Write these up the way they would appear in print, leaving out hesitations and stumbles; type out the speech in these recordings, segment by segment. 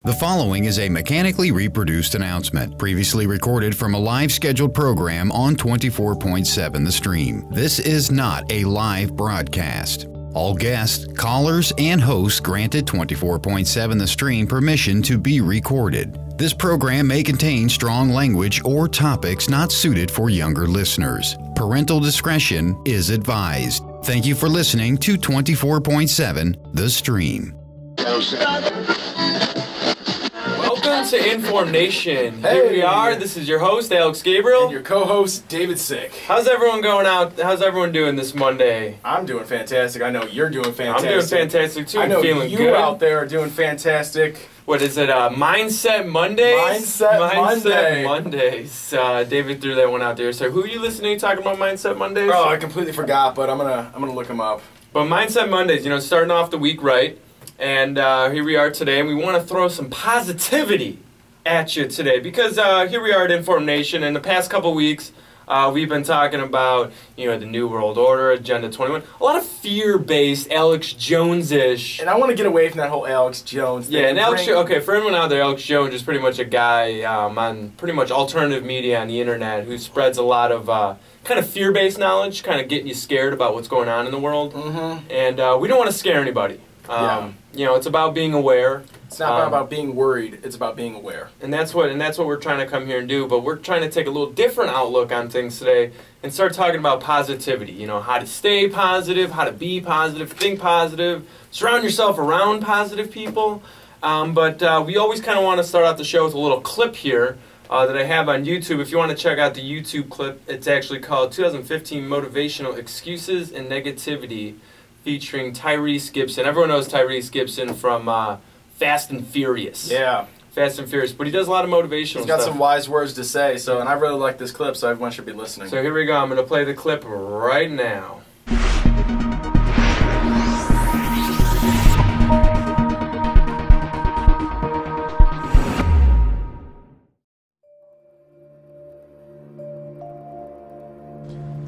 The following is a mechanically reproduced announcement, previously recorded from a live scheduled program on 24.7 The Stream. This is not a live broadcast. All guests, callers, and hosts granted 24.7 The Stream permission to be recorded. This program may contain strong language or topics not suited for younger listeners. Parental discretion is advised. Thank you for listening to 24.7 The Stream. Welcome to InformNation. Hey. Here we are. This is your host, Gabriel. And your co-host, David Sick. How's everyone going out? How's everyone doing this Monday? I'm doing fantastic. I know you're doing fantastic. I'm doing fantastic too. I know feeling you good. out there are doing fantastic. What is it? Mindset Mondays? Mindset Mondays. David threw that one out there. So who are you listening to talking about Mindset Mondays? Oh, I completely forgot, but I'm gonna look them up. But Mindset Mondays, starting off the week right. And here we are today, and we want to throw some positivity at you today because here we are at InformNation. In the past couple weeks, we've been talking about the New World Order, Agenda 21, a lot of fear-based, Alex Jones-ish. And I want to get away from that whole Alex Jones thing. Yeah, and okay, for everyone out there, Alex Jones is pretty much a guy on pretty much alternative media on the internet who spreads a lot of kind of fear-based knowledge, kind of getting you scared about what's going on in the world. Mm-hmm. And we don't want to scare anybody. It's about being aware. It's not about being worried. It's about being aware. And that's what we're trying to come here and do. But we're trying to take a little different outlook on things today and start talking about positivity. How to stay positive, how to be positive, think positive, surround yourself around positive people. But we always kind of want to start out the show with a little clip here that I have on YouTube. If you want to check out the YouTube clip, it's actually called 2015 Motivational Excuses and Negativity, featuring Tyrese Gibson. Everyone knows Tyrese Gibson from Fast and Furious. Yeah. Fast and Furious. But he does a lot of motivational stuff. He's got some wise words to say, and I really like this clip, so everyone should be listening. So here we go. I'm going to play the clip right now.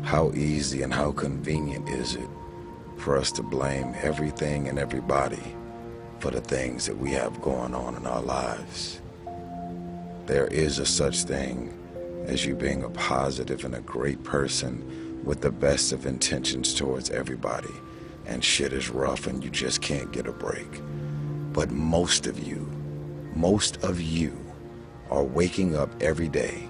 How easy and how convenient is it for us to blame everything and everybody for the things that we have going on in our lives? There is a such thing as you being a positive and a great person with the best of intentions towards everybody, and shit is rough and you just can't get a break. But most of you are waking up every day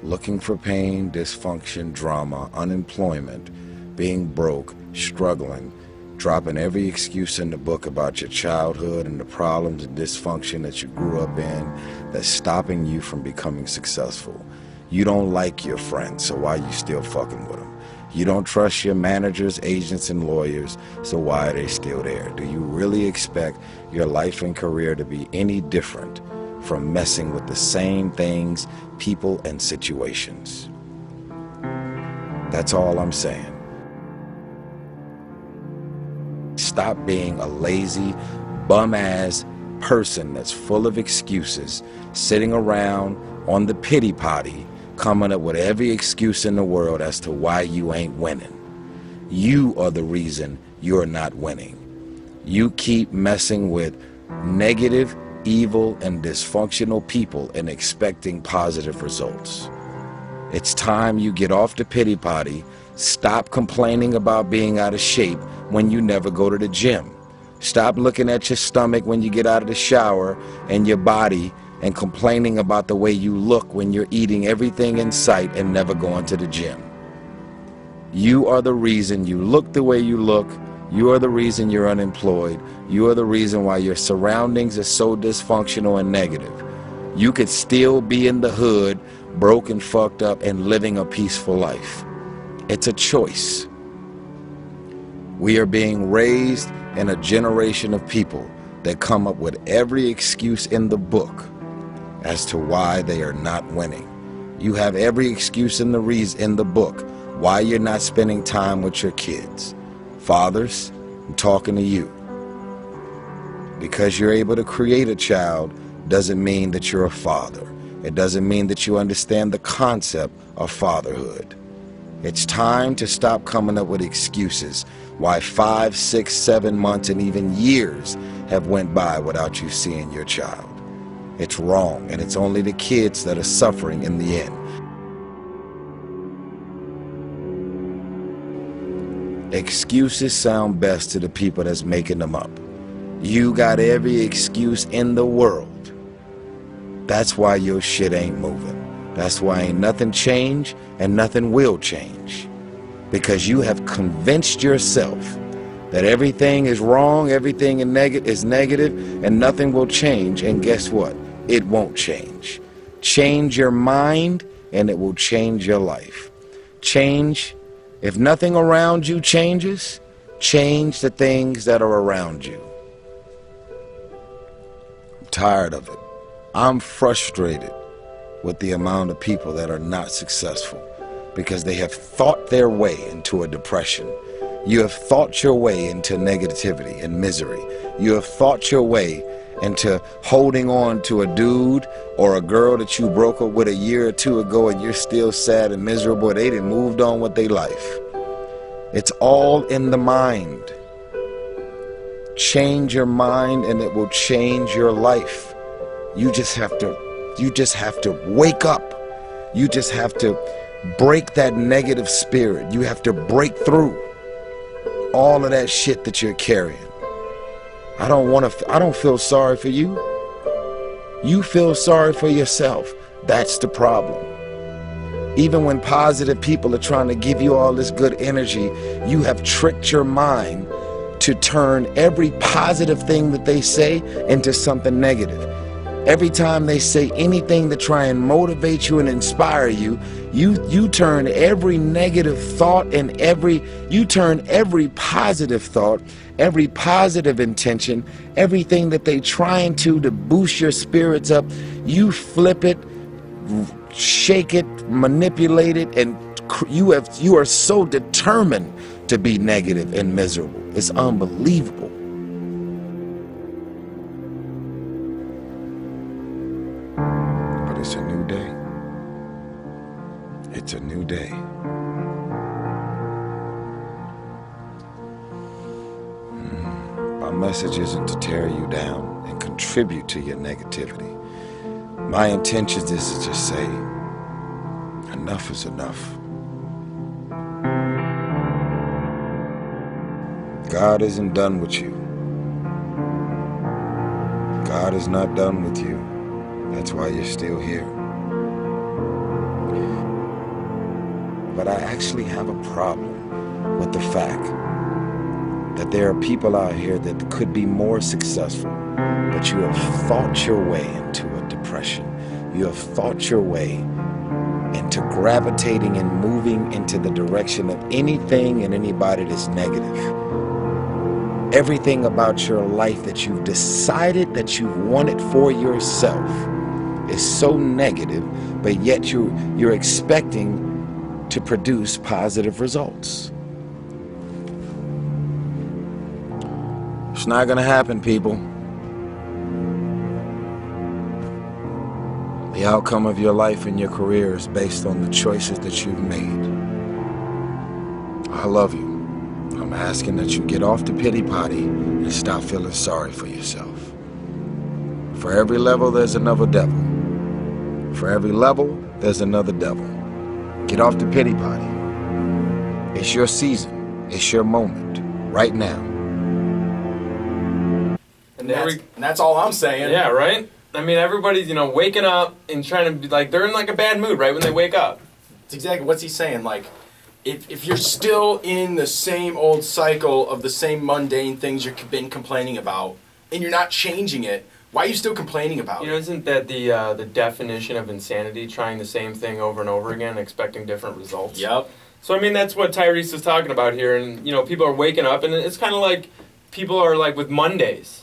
looking for pain, dysfunction, drama, unemployment, being broke, struggling, dropping every excuse in the book about your childhood and the problems and dysfunction that you grew up in that's stopping you from becoming successful. You don't like your friends, so why are you still fucking with them? You don't trust your managers, agents, and lawyers, so why are they still there? Do you really expect your life and career to be any different from messing with the same things, people, and situations? That's all I'm saying. Stop being a lazy, bum-ass person that's full of excuses, sitting around on the pity potty, coming up with every excuse in the world as to why you ain't winning. You are the reason you're not winning. You keep messing with negative, evil, and dysfunctional people and expecting positive results. It's time you get off the pity potty. Stop complaining about being out of shape when you never go to the gym. Stop looking at your stomach when you get out of the shower and your body and complaining about the way you look when you're eating everything in sight and never going to the gym. You are the reason you look the way you look. You are the reason you're unemployed. You are the reason why your surroundings are so dysfunctional and negative. You could still be in the hood, broke and fucked up, and living a peaceful life. It's a choice. We are being raised in a generation of people that come up with every excuse in the book as to why they are not winning. You have every excuse in the book why you're not spending time with your kids. Fathers, I'm talking to you. Because you're able to create a child doesn't mean that you're a father. It doesn't mean that you understand the concept of fatherhood. It's time to stop coming up with excuses why 5, 6, 7 months and even years have went by without you seeing your child. It's wrong, and it's only the kids that are suffering in the end. Excuses sound best to the people that's making them up. You got every excuse in the world. That's why your shit ain't moving. That's why ain't nothing changed and nothing will change. Because you have convinced yourself that everything is wrong, everything is negative, and nothing will change. And guess what? It won't change. Change your mind and it will change your life. Change. If nothing around you changes, change the things that are around you. I'm tired of it. I'm frustrated with the amount of people that are not successful because they have thought their way into a depression. You have thought your way into negativity and misery. You have thought your way into holding on to a dude or a girl that you broke up with a year or two ago and you're still sad and miserable. They done moved on with their life. It's all in the mind. Change your mind and it will change your life. You just have to wake up. You just have to break that negative spirit. You have to break through all of that shit that you're carrying. I don't feel sorry for you. You feel sorry for yourself. That's the problem. Even when positive people are trying to give you all this good energy, you have tricked your mind to turn every positive thing that they say into something negative. Every time they say anything to try and motivate you and inspire you, you turn every negative thought and you turn every positive thought, every positive intention, everything that they trying to boost your spirits up, you flip it, shake it, manipulate it, and you are so determined to be negative and miserable. It's unbelievable. But it's a new day. It's a new day. My message isn't to tear you down and contribute to your negativity. My intention is to just say, enough is enough. God isn't done with you. God is not done with you. That's why you're still here. But I actually have a problem with the fact that there are people out here that could be more successful, but you have thought your way into a depression. You have thought your way into gravitating and moving into the direction of anything and anybody that's negative. Everything about your life that you've decided that you wanted for yourself is so negative, but yet you're expecting to produce positive results. It's not gonna happen, people. The outcome of your life and your career is based on the choices that you've made. I love you. I'm asking that you get off the pity potty and stop feeling sorry for yourself. For every level, there's another devil. For every level, there's another devil. Get off the pity potty. It's your season. It's your moment. Right now. And that's all I'm saying. Yeah, right? I mean, everybody's, waking up and trying to be they're in a bad mood, right, when they wake up. It's exactly what's he saying. If you're still in the same old cycle of the same mundane things you've been complaining about, and you're not changing it, why are you still complaining about it? Isn't that the definition of insanity, trying the same thing over and over again, expecting different results? Yep. So, I mean, that's what Tyrese is talking about here, and, people are waking up, and it's kind of like people are with Mondays.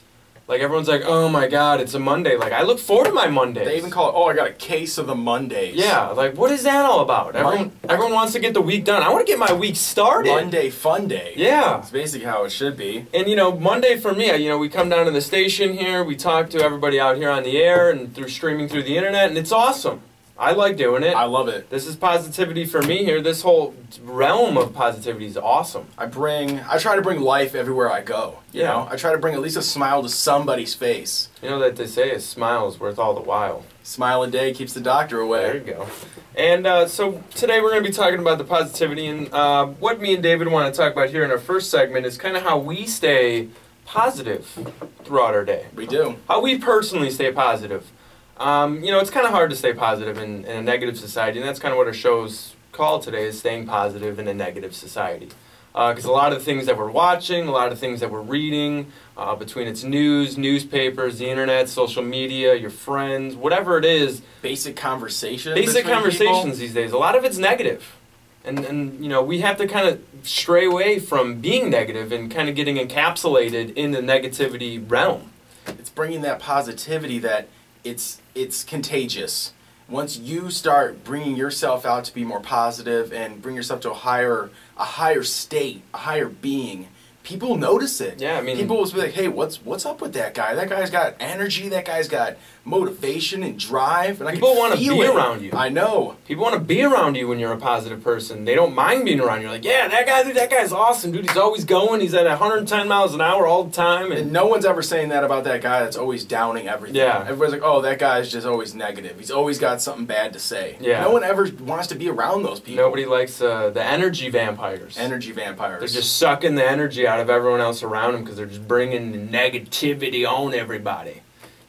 Everyone's like, oh my God, it's a Monday. I look forward to my Mondays. They even call it, I got a case of the Mondays. Yeah, what is that all about? Everyone wants to get the week done. I want to get my week started. Monday fun day. Yeah. That's basically how it should be. And, Monday for me, we come down to the station here, we talk to everybody out here on the air and streaming through the internet, and it's awesome. I like doing it. I love it. This is positivity for me here. This whole realm of positivity is awesome. I try to bring life everywhere I go. You know, I try to bring at least a smile to somebody's face. You know that they say a smile is worth all the while. Smile a day keeps the doctor away. There you go. And so today we're going to be talking about the positivity, and what me and David want to talk about here in our first segment is kind of how we stay positive throughout our day. We do. How we personally stay positive. You know, it's kind of hard to stay positive in a negative society, and that's kind of what our show's called today, is staying positive in a negative society. Because a lot of the things that we're watching, a lot of things that we're reading, between its news, newspapers, the internet, social media, your friends, whatever it is. Basic conversations. Basic conversations these days. A lot of it's negative. And you know, we have to kind of stray away from being negative and kind of getting encapsulated in the negativity realm. It's bringing that positivity that it's contagious. Once you start bringing yourself out to be more positive and bring yourself to a higher state, a higher being, people notice it. Yeah, I mean, people will be like, "Hey, what's up with that guy? That guy's got energy. That guy's got motivation and drive." And people want to be around you. I know. People want to be around you when you're a positive person. They don't mind being around you. Like, yeah, that guy's awesome, dude. He's always going. He's at 110 miles an hour all the time. And no one's ever saying that about that guy that's always downing everything. Yeah. Everybody's like, "Oh, that guy's just always negative. He's always got something bad to say." Yeah. No one ever wants to be around those people. Nobody likes the energy vampires. Energy vampires. They're just sucking the energy out of everyone else around them because they're just bringing the negativity on everybody.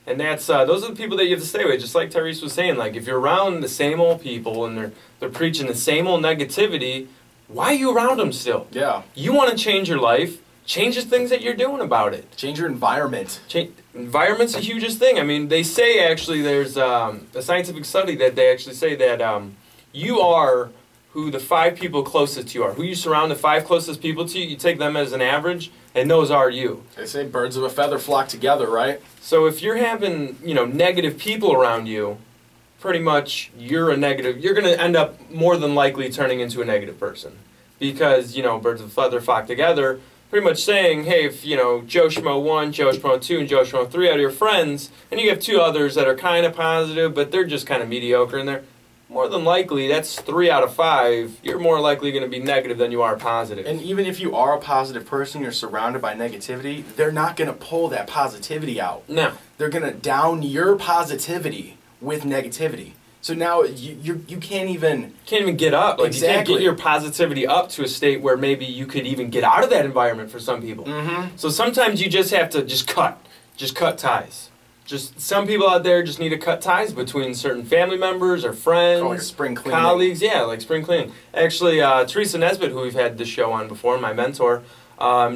And that's those are the people that you have to stay with. Just like Tyrese was saying, like if you're around the same old people and they're preaching the same old negativity, why are you around them still? Yeah. You want to change your life. Change the things that you're doing about it. Change your environment. Environment's the hugest thing. I mean, they say actually there's a scientific study that they actually say that you are who the 5 people closest to you are. Who you surround the 5 closest people to, you take them as an average, and those are you. They say birds of a feather flock together, right? So if you're having, you know, negative people around you, pretty much you're going to end up more than likely turning into a negative person. Because, you know, birds of a feather flock together, pretty much saying, hey, if, you know, Joe Schmo 1, Joe Schmo 2, and Joe Schmo 3 are your friends, and you have 2 others that are kind of positive, but they're just kind of mediocre in there, more than likely, that's 3 out of 5. You're more likely going to be negative than you are positive. And even if you are a positive person, you're surrounded by negativity, they're not going to pull that positivity out. No. They're going to down your positivity with negativity. So now you can't even get up. Like, exactly. You can't get your positivity up to a state where maybe you could even get out of that environment for some people. Mm-hmm. So sometimes you just have to just cut ties. Just some people out there just need to cut ties between certain family members or friends, like spring cleaning. Colleagues. Yeah, like spring cleaning. Actually, Teresa Nesbitt, who we've had this show on before, my mentor,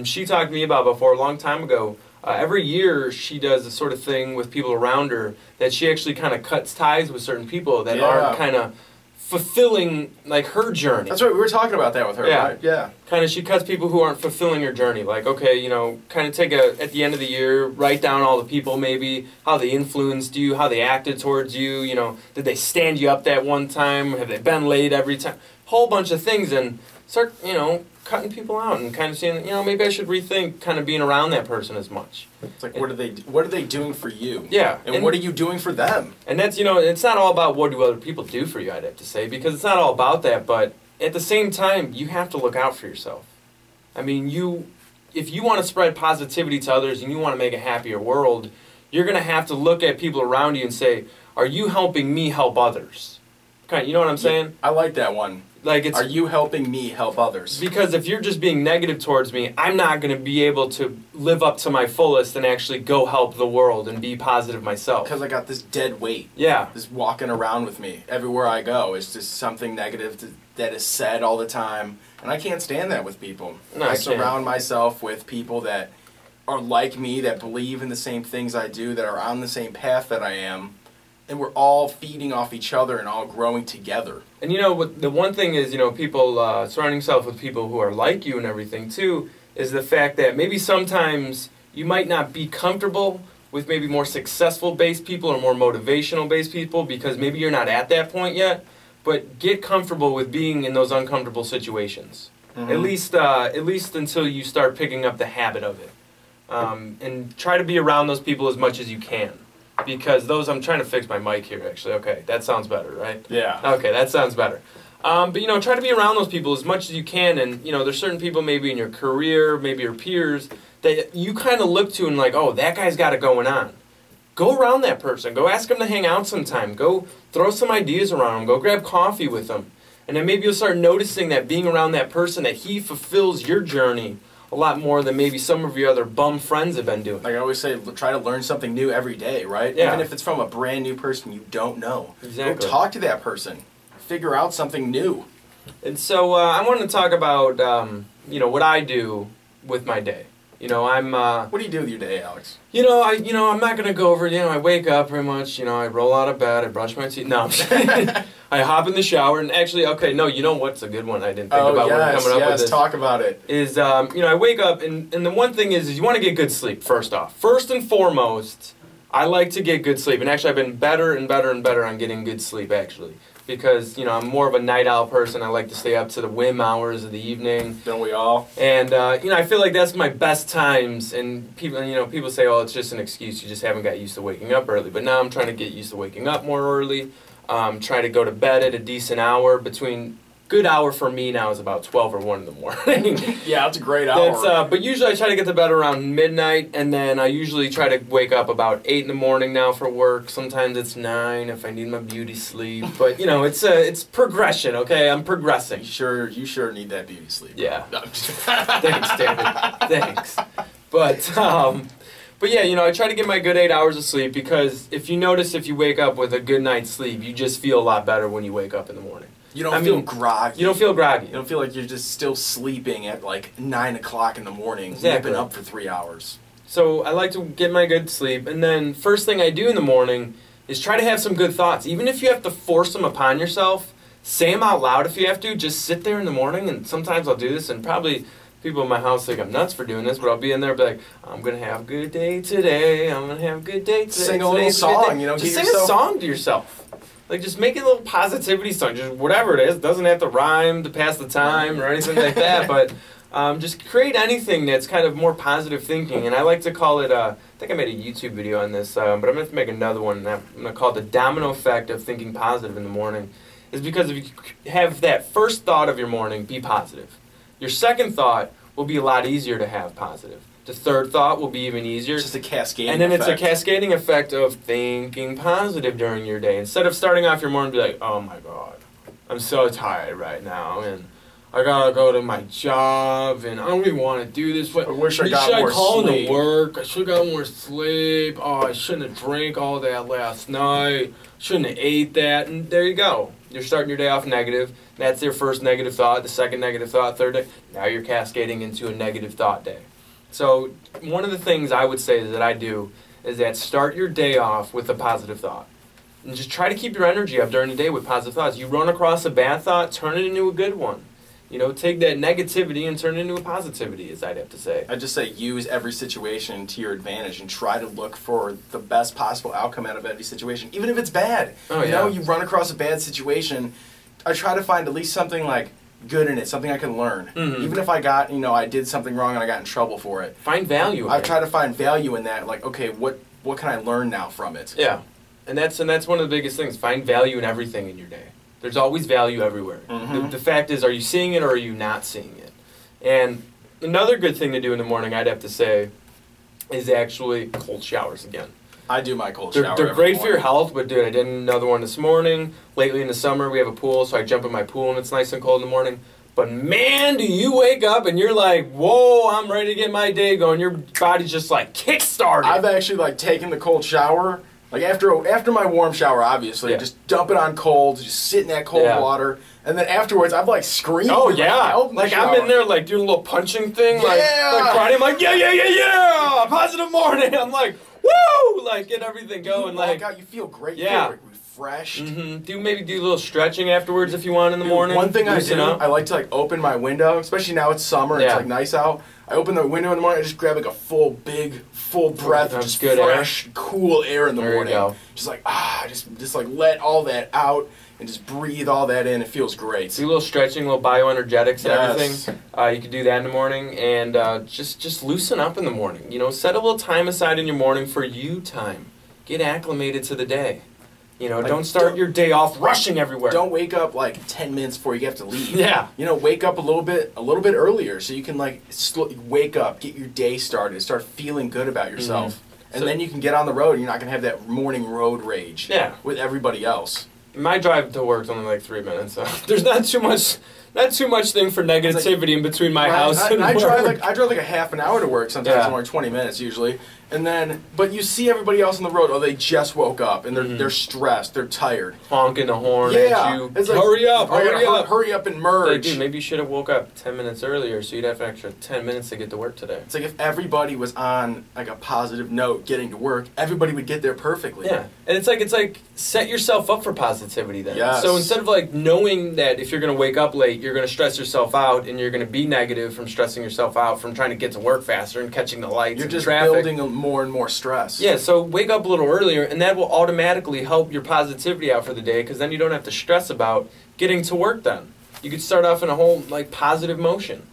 she talked to me about before a long time ago. Every year she does a sort of thing with people around her that she actually kind of cuts ties with certain people that aren't kind of fulfilling like her journey. That's right. We were talking about that with her. Yeah. Right? Yeah. Kind of, she cuts people who aren't fulfilling her journey. Like, okay, you know, kind of at the end of the year, write down all the people maybe, how they influenced you, how they acted towards you, you know, did they stand you up that one time, have they been late every time, whole bunch of things, and start, you know, cutting people out and kind of saying, you know, maybe I should rethink kind of being around that person as much. It's like, what are they doing for you? Yeah. And what are you doing for them? And that's, you know, it's not all about what do other people do for you, I'd have to say, because it's not all about that, but at the same time, you have to look out for yourself. I mean, if you want to spread positivity to others and you want to make a happier world, you're going to have to look at people around you and say, are you helping me help others? Kind of, you know what I'm saying? I like that one. Like, are you helping me help others? Because if you're just being negative towards me, I'm not going to be able to live up to my fullest and actually go help the world and be positive myself. Because I got this dead weight. Yeah. Just walking around with me. Everywhere I go, it's just something negative that is said all the time. And I can't stand that with people. No, I surround myself with people that are like me, that believe in the same things I do, that are on the same path that I am. And we're all feeding off each other and all growing together. And you know, the one thing is, you know, people surrounding yourself with people who are like you and everything too, is the fact that maybe sometimes you might not be comfortable with maybe more successful based people or more motivational based people because maybe you're not at that point yet, but get comfortable with being in those uncomfortable situations. Mm-hmm. At least until you start picking up the habit of it. And try to be around those people as much as you can. because those, I'm trying to fix my mic here actually. Okay, that sounds better, right? Yeah. Okay, that sounds better. But you know, try to be around those people as much as you can, and you know, there's certain people maybe in your career, maybe your peers, that you kind of look to and like, oh, that guy's got it going on. Go around that person. Go ask him to hang out sometime. Go throw some ideas around him. Go grab coffee with him. And then maybe you'll start noticing that being around that person, that he fulfills your journey a lot more than maybe some of your other bum friends have been doing. Like I always say, try to learn something new every day, right? Yeah. Even if it's from a brand new person you don't know. Exactly. Go talk to that person. Figure out something new. And so I want to talk about, you know, what I do with my day. You know, What do you do with your day, Alex? You know, I'm not gonna go over. You know, I wake up pretty much. You know, I roll out of bed. I brush my teeth. No, I'm just kidding. I hop in the shower, and actually, okay, no, you know what's a good one? I didn't think about when coming up with this. Talk about it. Is you know, I wake up, and the one thing is you want to get good sleep. First off, first and foremost, I like to get good sleep, and actually, I've been better and better and better on getting good sleep actually. Because, you know, I'm more of a night owl person. I like to stay up to the whim hours of the evening. Don't we all? And, you know, I feel like that's my best times. And people, you know, people say, oh, it's just an excuse. You just haven't got used to waking up early. But now I'm trying to get used to waking up more early. Try to go to bed at a decent hour. Good hour for me now is about 12 or 1 in the morning. Yeah, that's a great hour. But usually I try to get to bed around midnight, and then I usually try to wake up about 8 in the morning now for work. Sometimes it's 9 if I need my beauty sleep. But, you know, it's progression, okay? I'm progressing. You sure need that beauty sleep. Yeah. Thanks, David. Thanks. But yeah, you know, I try to get my good 8 hours of sleep because if you notice, if you wake up with a good night's sleep, you just feel a lot better when you wake up in the morning. You don't feel groggy. You don't feel groggy. You don't feel like you're just still sleeping at like 9 o'clock in the morning. Exactly. You've been up for 3 hours. So I like to get my good sleep, and then first thing I do in the morning is try to have some good thoughts. Even if you have to force them upon yourself, say them out loud if you have to. Just sit there in the morning, and sometimes I'll do this, and probably people in my house think I'm nuts for doing this, but I'll be in there and be like, I'm going to have a good day today. I'm going to have a good day today. Sing a little song, you know. Just sing a song to yourself. Like, just make it a little positivity song, just whatever it is. It doesn't have to rhyme to pass the time or anything like that, but just create anything that's kind of more positive thinking. And I like to call it, I think I made a YouTube video on this, but I'm going to have to make another one. And I'm going to call it the domino effect of thinking positive in the morning. Is because if you have that first thought of your morning, be positive. Your second thought will be a lot easier to have positive. The third thought will be even easier. It's just a cascading And then effect. it's a cascading effect of thinking positive during your day. Instead of starting off your morning and be like, oh my God, I'm so tired right now, and I gotta go to my job, and I don't even want to do this. I wish I got more call sleep. into work? I should have got more sleep. Oh, I shouldn't have drank all that last night. Shouldn't have ate that. And there you go. You're starting your day off negative. That's your first negative thought, the second negative thought, third day. Now you're cascading into a negative thought day. So one of the things I would say that I do is that start your day off with a positive thought. And just try to keep your energy up during the day with positive thoughts. You run across a bad thought, turn it into a good one. You know, take that negativity and turn it into a positivity, as I'd have to say. I just say use every situation to your advantage and try to look for the best possible outcome out of every situation, even if it's bad. Oh, you know, you run across a bad situation, I try to find at least something like good in it, something I can learn. Mm-hmm. Even if I got, you know, I did something wrong and I got in trouble for it. Find value in I it. try to find value in that, like, okay, what can I learn now from it? Yeah. And that's one of the biggest things. Find value in everything in your day. There's always value everywhere. Mm-hmm. The fact is, are you seeing it or are you not seeing it? And another good thing to do in the morning, I'd have to say, is actually cold showers again. I do my cold shower. They're every great for your morning. health, but dude, I did another one this morning. Lately in the summer, we have a pool, so I jump in my pool and it's nice and cold in the morning. But man, do you wake up and you're like, whoa, I'm ready to get my day going. Your body's just like kick-started. I've actually like taken the cold shower, like after my warm shower, obviously, Yeah. just dump it on cold, just sit in that cold Yeah. water, and then afterwards, I've like screamed. Oh like, yeah, help me like shower. I'm in there like doing a little punching thing, like karate. I'm like yeah, positive morning. I'm like woo, like get everything going. Walk Like out, you feel great. You Yeah. feel refreshed. maybe do a little stretching afterwards if you want in the morning. One thing I Loosen do, up. I like to like open my window, especially now it's summer. It's Yeah. like nice out. I open the window in the morning. I just grab like a full breath of That's just good fresh, cool air in the There you morning. go. Just like just like let all that out and just breathe all that in. It feels great. Do a little stretching, a little bioenergetics and Yes. everything. You can do that in the morning, and just loosen up in the morning. You know, set a little time aside in your morning for you time. get acclimated to the day. You know, Like, don't start your day off rushing everywhere. Don't wake up like 10 minutes before you have to leave. Yeah. You know, wake up a little bit earlier so you can like wake up, get your day started, start feeling good about yourself. And So- then you can get on the road and you're not going to have that morning road rage with everybody else. My drive to work's only like 3 minutes, so there's not too much thing for negativity in between my house and I work. drive like a half an hour to work, sometimes only 20 minutes usually. And then, but you see everybody else on the road, oh, they just woke up and they're stressed, they're tired. Honking the horn at you. It's like, hurry up, hurry up and merge. Like, dude, maybe you should have woke up 10 minutes earlier so you'd have an extra 10 minutes to get to work today. It's like if everybody was on like a positive note getting to work, everybody would get there perfectly. Yeah, and it's like set yourself up for positivity then. Yes. So instead of like knowing that if you're going to wake up late, you're going to stress yourself out and you're going to be negative from stressing yourself out from trying to get to work faster and catching the lights You're and just traffic. building more and more stress. Yeah, so wake up a little earlier, and that will automatically help your positivity out for the day, because then you don't have to stress about getting to work then. You could start off in a whole, like, positive motion.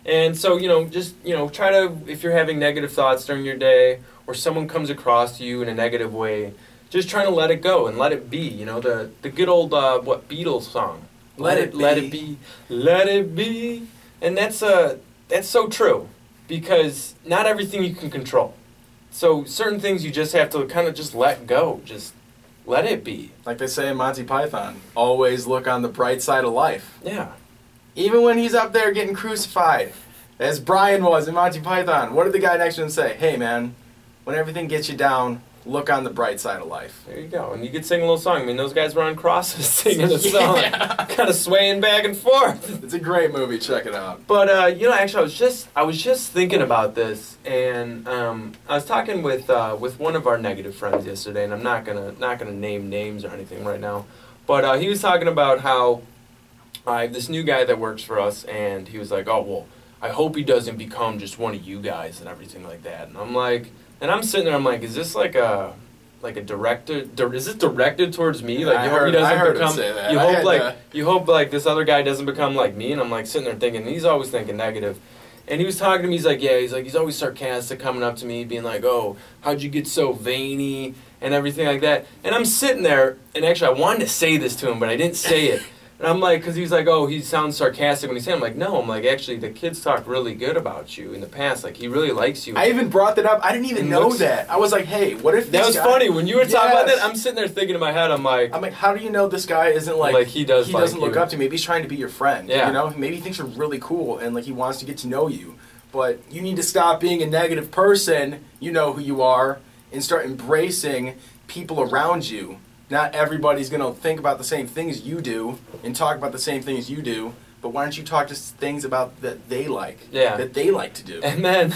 And so, just, try to, if you're having negative thoughts during your day, or someone comes across you in a negative way, just trying to let it go and let it be. The good old, Beatles song. Let it be. Let it be. And that's so true, because not everything you can control. So certain things you just have to kind of just let go. Just let it be. Like they say in Monty Python, always look on the bright side of life. Yeah. Even when he's up there getting crucified, as Brian was in Monty Python, what did the guy next to him say? Hey man, when everything gets you down, look on the bright side of life. There you go. And you could sing a little song. I mean, those guys were on crosses singing a song. Kind of swaying back and forth. It's a great movie. Check it out. But, actually, I was just thinking about this, and I was talking with one of our negative friends yesterday, and I'm not gonna name names or anything right now, but he was talking about how I have this new guy that works for us, and he was like, oh, well, I hope he doesn't become just one of you guys and everything like that. And I'm like, and I'm sitting there, I'm like, is this like a directed? Is this directed towards me? Like, you hope he doesn't become. Him say that. You hope like this other guy doesn't become like me. And I'm like sitting there thinking, he's always thinking negative. And he was talking to me. He's like, he's always sarcastic, coming up to me, being like, oh, how'd you get so veiny and everything like that. And I'm sitting there, and actually I wanted to say this to him, but I didn't say it. And I'm like, because he's like, oh, he sounds sarcastic when he's saying, I'm like, no, I'm like, actually, the kids talked really good about you in the past. Like, he really likes you. I even brought that up. I didn't even know that. I was like, hey, what if this That was guy... funny. When you were talking about that, I'm sitting there thinking in my head, I'm like, how do you know this guy isn't like he doesn't look up to you? Maybe he's trying to be your friend. Yeah. Maybe he thinks you're really cool and like he wants to get to know you. But you need to stop being a negative person, you know who you are, and start embracing people around you. Not everybody's going to think about the same things you do and talk about the same things you do, but why don't you talk to things about that they like, that they like to do? And then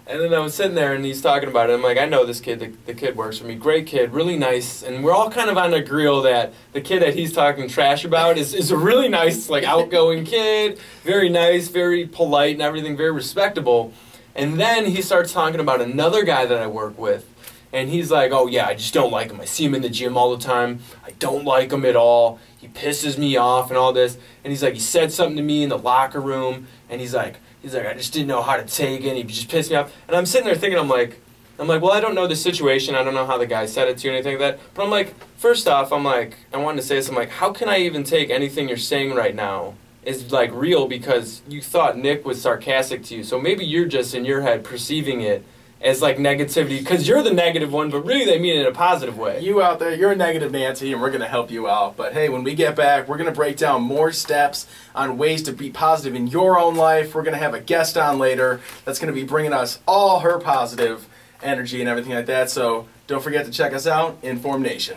I was sitting there, and he's talking about it. I'm like, I know this kid. The kid works for me. Great kid, really nice. And we're all kind of on the grill that the kid that he's talking trash about is a really nice, like, outgoing kid, very nice, very polite and everything, very respectable. And then he starts talking about another guy that I work with. And he's like, oh, yeah, I just don't like him. I see him in the gym all the time. I don't like him at all. He pisses me off and all this. And he's like, he said something to me in the locker room. And he's like, I just didn't know how to take it. He just pissed me off. And I'm sitting there thinking, I'm like, well, I don't know the situation. I don't know how the guy said it to you or anything like that. But I'm like, first off, I wanted to say this. I'm like, how can I even take anything you're saying right now is like real because you thought Nick was sarcastic to you. So maybe you're just in your head perceiving it as like negativity because you're the negative one, but really they mean it in a positive way. You out there, you're a negative Nancy, and we're going to help you out. But hey, when we get back, we're going to break down more steps on ways to be positive in your own life. We're going to have a guest on later that's going to be bringing us all her positive energy and everything like that. So don't forget to check us out, InformNation.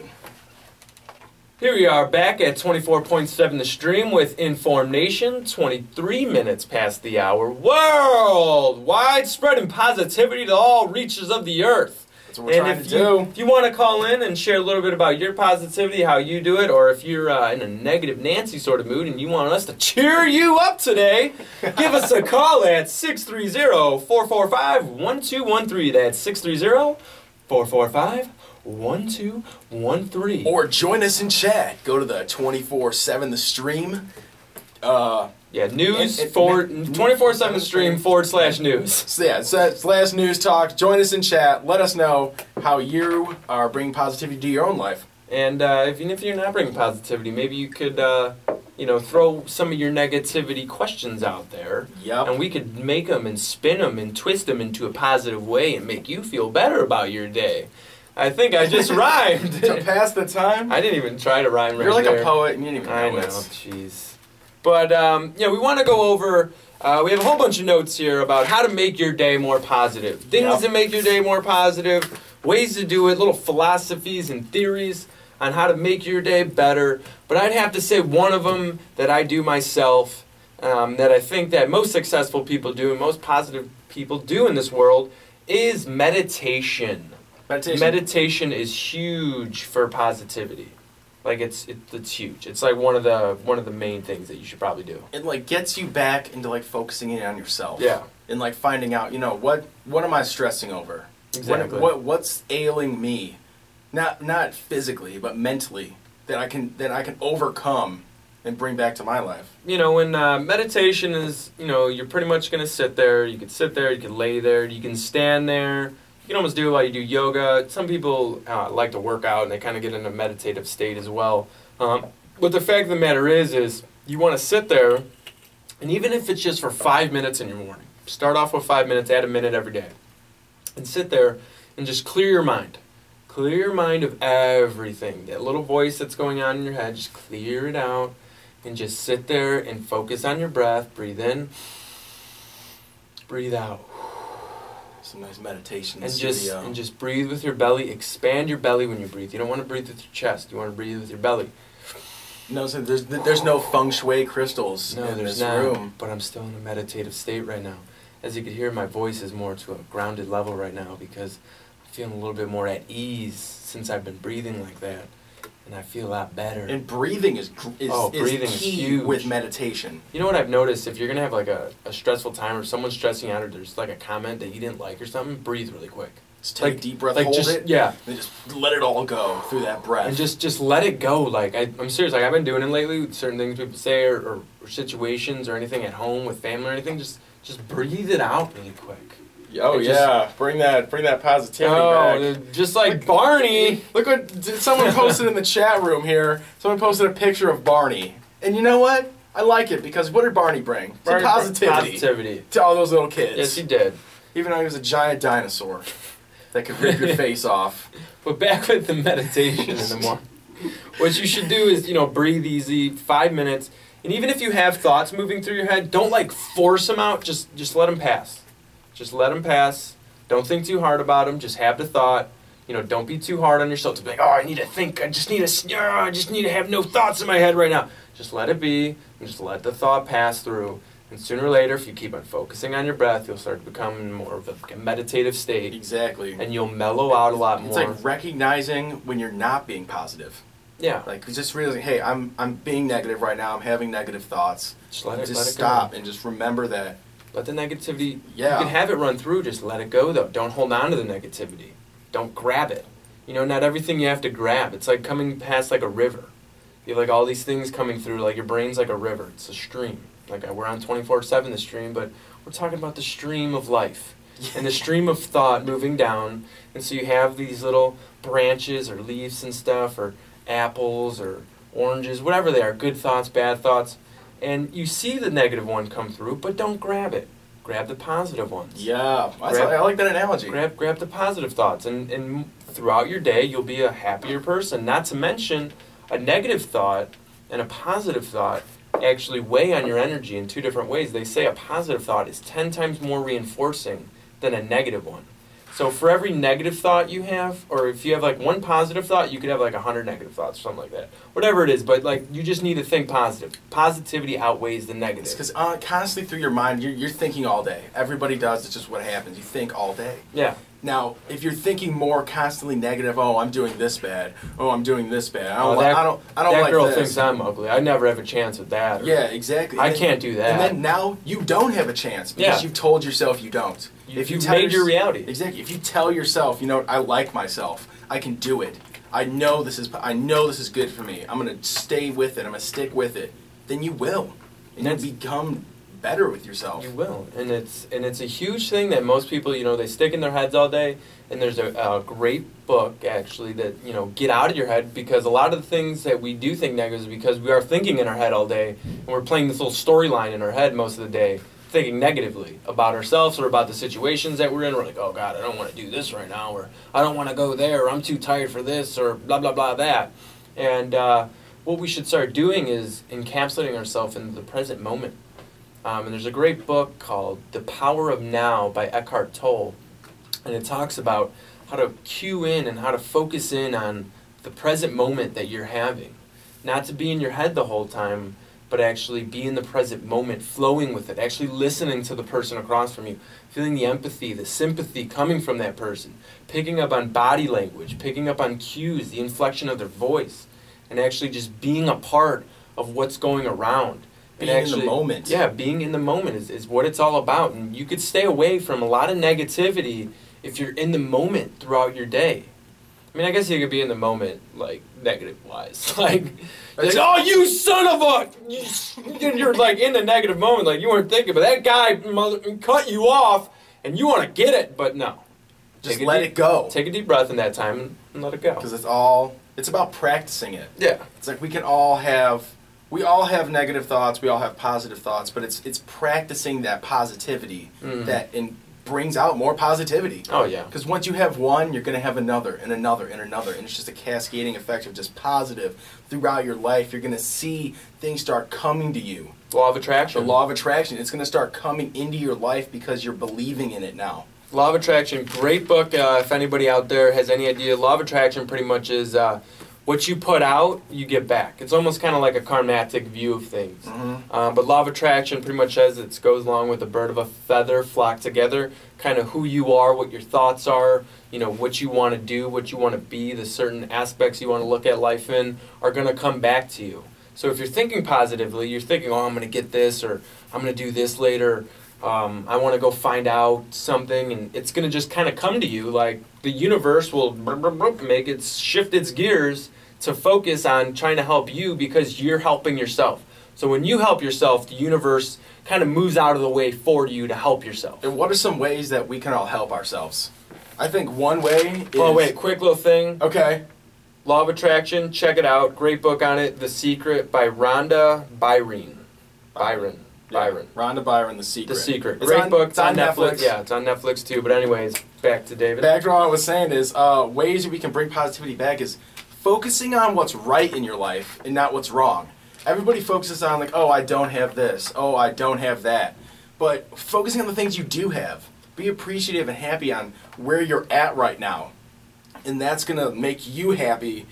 Here we are back at 24.7 The Stream with InformNation, 23 minutes past the hour. Worldwide spreading positivity to all reaches of the earth. That's what we're trying to do. If you want to call in and share a little bit about your positivity, how you do it, or if you're in a negative Nancy sort of mood and you want us to cheer you up today, give us a call at 630-445-1213. That's 630-445-1213. 1213. Or join us in chat. Go to the 24/7 The Stream Yeah, news 24/7 stream /news. So yeah, slash news talk. Join us in chat. Let us know how you are bringing positivity to your own life. And even if you're not bringing positivity, maybe you could, throw some of your negativity questions out there. Yep. And we could make them and spin them and twist them into a positive way and make you feel better about your day. I think I just rhymed. To pass the time? I didn't even try to rhyme right You're like there. a poet and you didn't even know I know, it. jeez. But, we want to go over, we have a whole bunch of notes here about how to make your day more positive. Things that make your day more positive, ways to do it, little philosophies and theories on how to make your day better. But I'd have to say one of them that I do myself, that I think that most successful people do and most positive people do in this world is meditation. Meditation is huge for positivity. Like it's huge. It's like one of the main things that you should probably do. It like gets you back into like focusing in on yourself. Yeah. And like finding out, what am I stressing over? Exactly. What's ailing me? Not physically, but mentally that I can overcome and bring back to my life. When meditation is, you're pretty much going to sit there. You could sit there, you could lay there, you can stand there. You can almost do it while you do yoga. Some people like to work out and they kind of get in a meditative state as well. But the fact of the matter is you want to sit there, and even if it's just for 5 minutes in your morning, start off with 5 minutes, add a minute every day, and sit there and just clear your mind. Clear your mind of everything. That little voice that's going on in your head, just clear it out and just sit there and focus on your breath. Breathe in, breathe out. Some nice meditation. And just breathe with your belly. Expand your belly when you breathe. You don't want to breathe with your chest. You want to breathe with your belly. No, so there's no feng shui crystals in this room. But I'm still in a meditative state right now. As you can hear, my voice is more to a grounded level right now because I'm feeling a little bit more at ease since I've been breathing like that. And I feel a lot better. And breathing is key huge with meditation. You know what I've noticed? If you're going to have like a stressful time or someone's stressing out or there's like a comment that you didn't like or something, breathe really quick. Just take a deep breath, hold it, yeah. and just let it all go through that breath. And just let it go. Like, I'm serious. Like, I've been doing it lately with certain things people say or situations or anything at home with family or anything. Just breathe it out really quick. Oh yeah, bring that positivity back. Just like Barney. Look what someone posted in the chat room here. Someone posted a picture of Barney, and you know what? I like it because what did Barney bring? Barney Positivity to all those little kids. Yes, he did. Even though he was a giant dinosaur that could rip your face off. But back with the meditation in the morning. What you should do is breathe easy, 5 minutes, and even if you have thoughts moving through your head, don't like force them out. Just let them pass. Just let them pass. Don't think too hard about them. Just have the thought. Don't be too hard on yourself to be like, I need to think. I just need to have no thoughts in my head right now. Just let it be and just let the thought pass through. And sooner or later, if you keep on focusing on your breath, you'll start to become more of a meditative state. Exactly. And you'll mellow out a lot more. It's like recognizing when you're not being positive. Yeah. Like just realizing, hey, I'm being negative right now. I'm having negative thoughts. Just let it stop go. And just remember that. Let the negativity, yeah. You can have it run through, just let it go though. Don't hold on to the negativity. Don't grab it. Not everything you have to grab. It's like coming past like a river. You have like all these things coming through, like your brain's like a river. It's a stream. Like we're on 24/7 the stream, but we're talking about the stream of life. And the stream of thought moving down. And so you have these little branches or leaves and stuff, or apples or oranges, whatever they are, good thoughts, bad thoughts. And you see the negative one come through, but don't grab it. Grab the positive ones. Yeah, I like that analogy. Grab the positive thoughts, and throughout your day, you'll be a happier person. Not to mention, a negative thought and a positive thought actually weigh on your energy in two different ways. They say a positive thought is 10 times more reinforcing than a negative one. So for every negative thought you have, or if you have like one positive thought, you could have like 100 negative thoughts or something like that. Whatever it is, but like you just need to think positive. Positivity outweighs the negative. Because constantly through your mind, you're thinking all day. Everybody does. It's just what happens. You think all day. Yeah. Now, if you're thinking more constantly negative, oh, I'm doing this bad. Oh, I'm doing this bad. I don't that like girl this. thinks I'm ugly. I never have a chance with that. Yeah, exactly. I can't do that. And then now you don't have a chance because you've told yourself you don't. If you made your reality. Exactly. If you tell yourself, I like myself. I can do it. I know this is good for me. I'm going to stay with it. I'm going to stick with it. Then you will. and you'll become better with yourself. You will, and it's a huge thing that most people, they stick in their heads all day. And there's a great book actually that get out of your head, because a lot of the things that we do think negative is because we are thinking in our head all day, and we're playing this little storyline in our head most of the day, thinking negatively about ourselves or about the situations that we're in. We're like, oh God, I don't want to do this right now, or I don't want to go there, or I'm too tired for this, or blah blah blah that. And what we should start doing is encapsulating ourselves in the present moment. And there's a great book called The Power of Now by Eckhart Tolle. And it talks about how to cue in and how to focus in on the present moment that you're having. Not to be in your head the whole time, but actually be in the present moment, flowing with it, actually listening to the person across from you, feeling the empathy, the sympathy coming from that person, picking up on body language, picking up on cues, the inflection of their voice, and actually just being a part of what's going around. Being in the moment. Yeah, being in the moment is what it's all about. And you could stay away from a lot of negativity if you're in the moment throughout your day. I mean, I guess you could be in the moment, like, negative-wise. Like, oh, you son of a... You're, like, in the negative moment, like, you weren't thinking, but that guy cut you off, and you want to get it, but no. Just let it go. Take a deep breath in that time and let it go. Because it's about practicing it. Yeah. It's like we all have negative thoughts, we all have positive thoughts, but it's practicing that positivity that brings out more positivity. Oh, yeah. Because once you have one, you're going to have another, and another, and another, and it's just a cascading effect of just positive throughout your life. You're going to see things start coming to you. Law of attraction. The law of attraction. It's going to start coming into your life because you're believing in it now. Law of Attraction, great book. If anybody out there has any idea, Law of Attraction pretty much is what you put out, you get back. It's almost kind of like a karmatic view of things. But Law of Attraction pretty much says it goes along with a bird of a feather flock together, kind of who you are, what your thoughts are, what you want to do, what you want to be, the certain aspects you want to look at life in are going to come back to you. So if you're thinking positively, you're thinking, oh, I'm going to get this, or I'm going to do this later, I want to go find out something, and it's going to just kind of come to you. Like the universe will make it shift its gears to focus on trying to help you because you're helping yourself. So when you help yourself, the universe kind of moves out of the way for you to help yourself. And what are some ways that we can all help ourselves? I think one way is... Oh, wait, quick little thing. Okay. Law of Attraction, check it out. Great book on it. The Secret by Rhonda Byron. Rhonda Byron, The Secret. The Secret. Great book. It's on Netflix. Yeah, it's on Netflix too. But anyways, back to David. Back to what I was saying is ways that we can bring positivity back is focusing on what's right in your life and not what's wrong. Everybody focuses on like, oh, I don't have this. Oh, I don't have that. But focusing on the things you do have. Be appreciative and happy on where you're at right now. And that's going to make you happy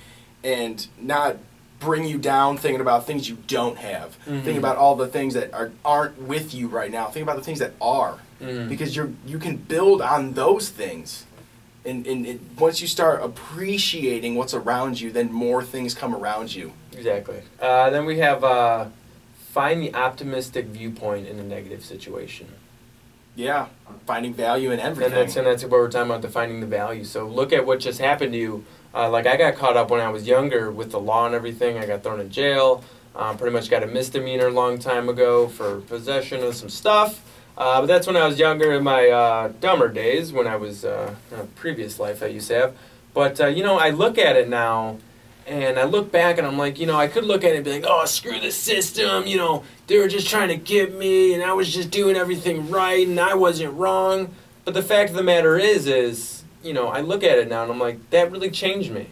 and not bring you down thinking about things you don't have. Think about all the things that aren't with you right now. Think about the things that are. Because you can build on those things. And once you start appreciating what's around you, then more things come around you. Exactly. Then we have find the optimistic viewpoint in a negative situation. Yeah, finding value in everything. And that's what we're talking about, defining the value. So look at what just happened to you. Like I got caught up when I was younger with the law and everything. I got thrown in jail. Pretty much got a misdemeanor a long time ago for possession of some stuff. But that's when I was younger, in my dumber days, when I was in a previous life I used to have. But, I look at it now, and I look back, and I'm like, I could look at it and be like, oh, screw the system, they were just trying to get me, and I was just doing everything right, and I wasn't wrong. But the fact of the matter is, I look at it now, and I'm like, that really changed me.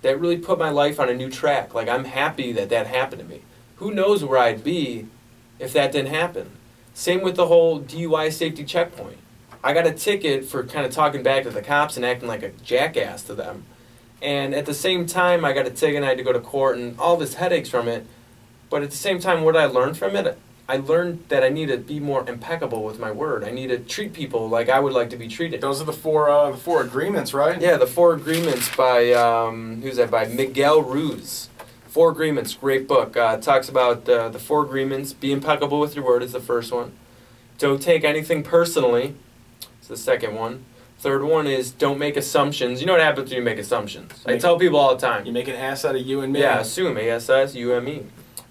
That really put my life on a new track. Like, I'm happy that happened to me. Who knows where I'd be if that didn't happen? Same with the whole DUI safety checkpoint. I got a ticket for kind of talking back to the cops and acting like a jackass to them. And at the same time, I got a ticket and I had to go to court and all this headaches from it. But at the same time, what did I learn from it? I learned that I need to be more impeccable with my word. I need to treat people like I would like to be treated. Those are the four agreements, right? Yeah, the 4 Agreements by, who's that by? Miguel Ruiz. 4 Agreements, great book. Talks about the 4 agreements. Be impeccable with your word is the first one. Don't take anything personally. It's the second one. Third one is don't make assumptions. You know what happens when you make assumptions. I tell people all the time. You make an ass out of you and me. Yeah, assume, A-S-S, U-M-E.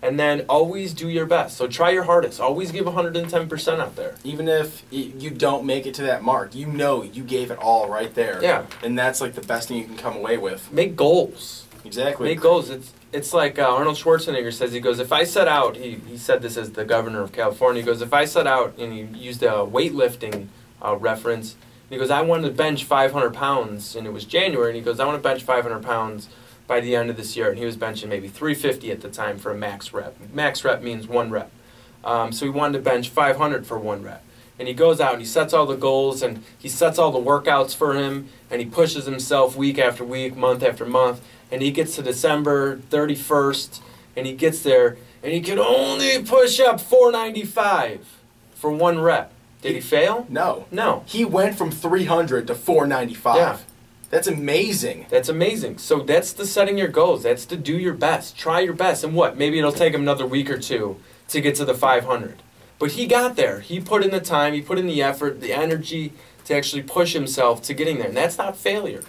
And then always do your best. So try your hardest. Always give 110% out there. Even if you don't make it to that mark, you know you gave it all right there. Yeah. And that's like the best thing you can come away with. Make goals. Exactly. Make goals. It's like Arnold Schwarzenegger says. He goes, if I set out, he said this as the governor of California, he goes, if I set out, and he used a weightlifting reference, and he goes, I wanted to bench 500 pounds, and it was January, and he goes, I want to bench 500 pounds by the end of this year, and he was benching maybe 350 at the time for a max rep. Max rep means 1 rep. So he wanted to bench 500 for 1 rep. And he goes out and he sets all the goals and he sets all the workouts for him and he pushes himself week after week, month after month, and he gets to December 31st and he gets there and he can only push up 495 for 1 rep. Did he fail? No. No. He went from 300 to 495. Yeah. That's amazing. That's amazing. So that's the setting your goals. That's to do your best. Try your best. And what? Maybe it'll take him another week or 2 to get to the 500. But he got there. He put in the time. He put in the effort, the energy to actually push himself to getting there. And that's not failure.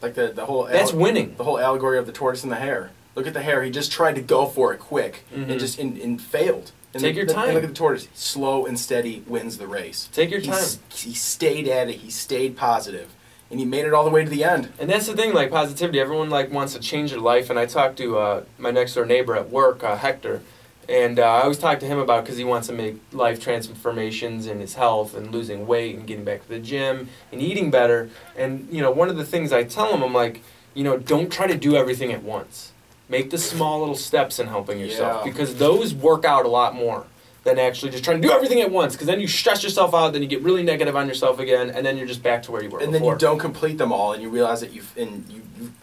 Like the whole... That's winning. The whole allegory of the tortoise and the hare. Look at the hare. He just tried to go for it quick and just and failed. And Take your time. And look at the tortoise. Slow and steady wins the race. Take your time. He stayed at it. He stayed positive. And he made it all the way to the end. And that's the thing, like positivity. Everyone like wants to change their life. And I talked to my next door neighbor at work, Hector, and I always talk to him about because he wants to make life transformations in his health and losing weight and getting back to the gym and eating better. And you know, one of the things I tell him, I'm like, you know, don't try to do everything at once. Make the small little steps in helping yourself because those work out a lot more than actually just trying to do everything at once, because then you stress yourself out, then you get really negative on yourself again, and then you're just back to where you were and before. Then you don't complete them all, and you realize that you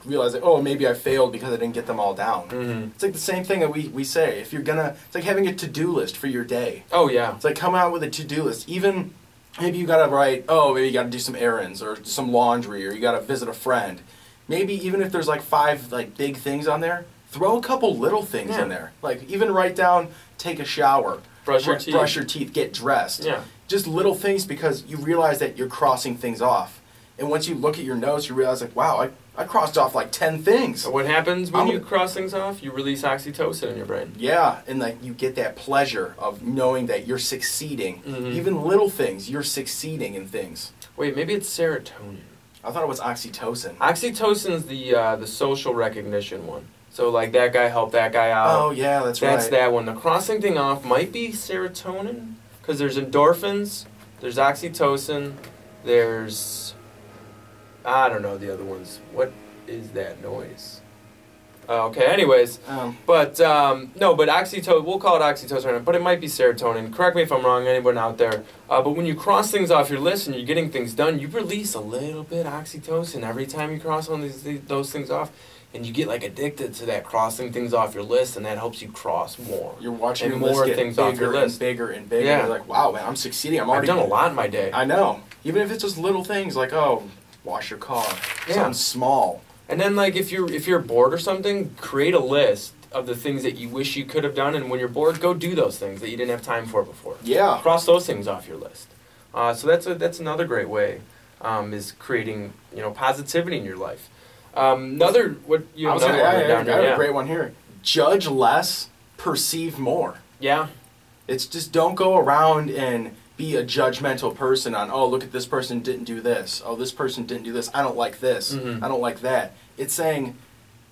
realize that, oh, maybe I failed because I didn't get them all down. It's like the same thing that we say. If you're gonna, it's like having a to-do list for your day. Oh yeah. It's like come out with a to-do list. Even maybe you gotta write, oh, maybe you gotta do some errands or some laundry, or you gotta visit a friend. Maybe even if there's like 5 like big things on there, throw a couple little things in there. Like even write down, take a shower. Brush your teeth, get dressed. Yeah. Just little things, because you realize that you're crossing things off. And once you look at your notes, you realize like, wow, I crossed off like 10 things. So what happens when you cross things off? You release oxytocin in your brain. Yeah, and like you get that pleasure of knowing that you're succeeding. Even little things, you're succeeding in things. Wait, maybe it's serotonin. I thought it was oxytocin. Oxytocin is the social recognition one. So like that guy helped that guy out. Oh yeah, that's right. That's that one. The crossing thing off might be serotonin, because there's endorphins, there's oxytocin, there's, I don't know the other ones. What is that noise? Okay, anyways. But no, but oxytocin, we'll call it oxytocin right now, but it might be serotonin. Correct me if I'm wrong, anyone out there. But when you cross things off your list and you're getting things done, you release a little bit of oxytocin every time you cross one of those things off. And you get like addicted to that crossing things off your list, and that helps you cross more. You're watching and your more list things get off your bigger list. and bigger and bigger. Yeah. You're like, wow, man, I'm succeeding. I've done a lot in my day. I know. Even if it's just little things like, oh, wash your car. Yeah. Something small. And then like if you're bored or something, create a list of the things that you wish you could have done, and when you're bored, go do those things that you didn't have time for before. Yeah. Cross those things off your list. So that's another great way, is creating positivity in your life. Another what you have another one down I here. have a great one here. Judge less, perceive more. Yeah. It's just don't go around and be a judgmental person on, oh, look at this person didn't do this. Oh, this person didn't do this. I don't like this. I don't like that. It's saying,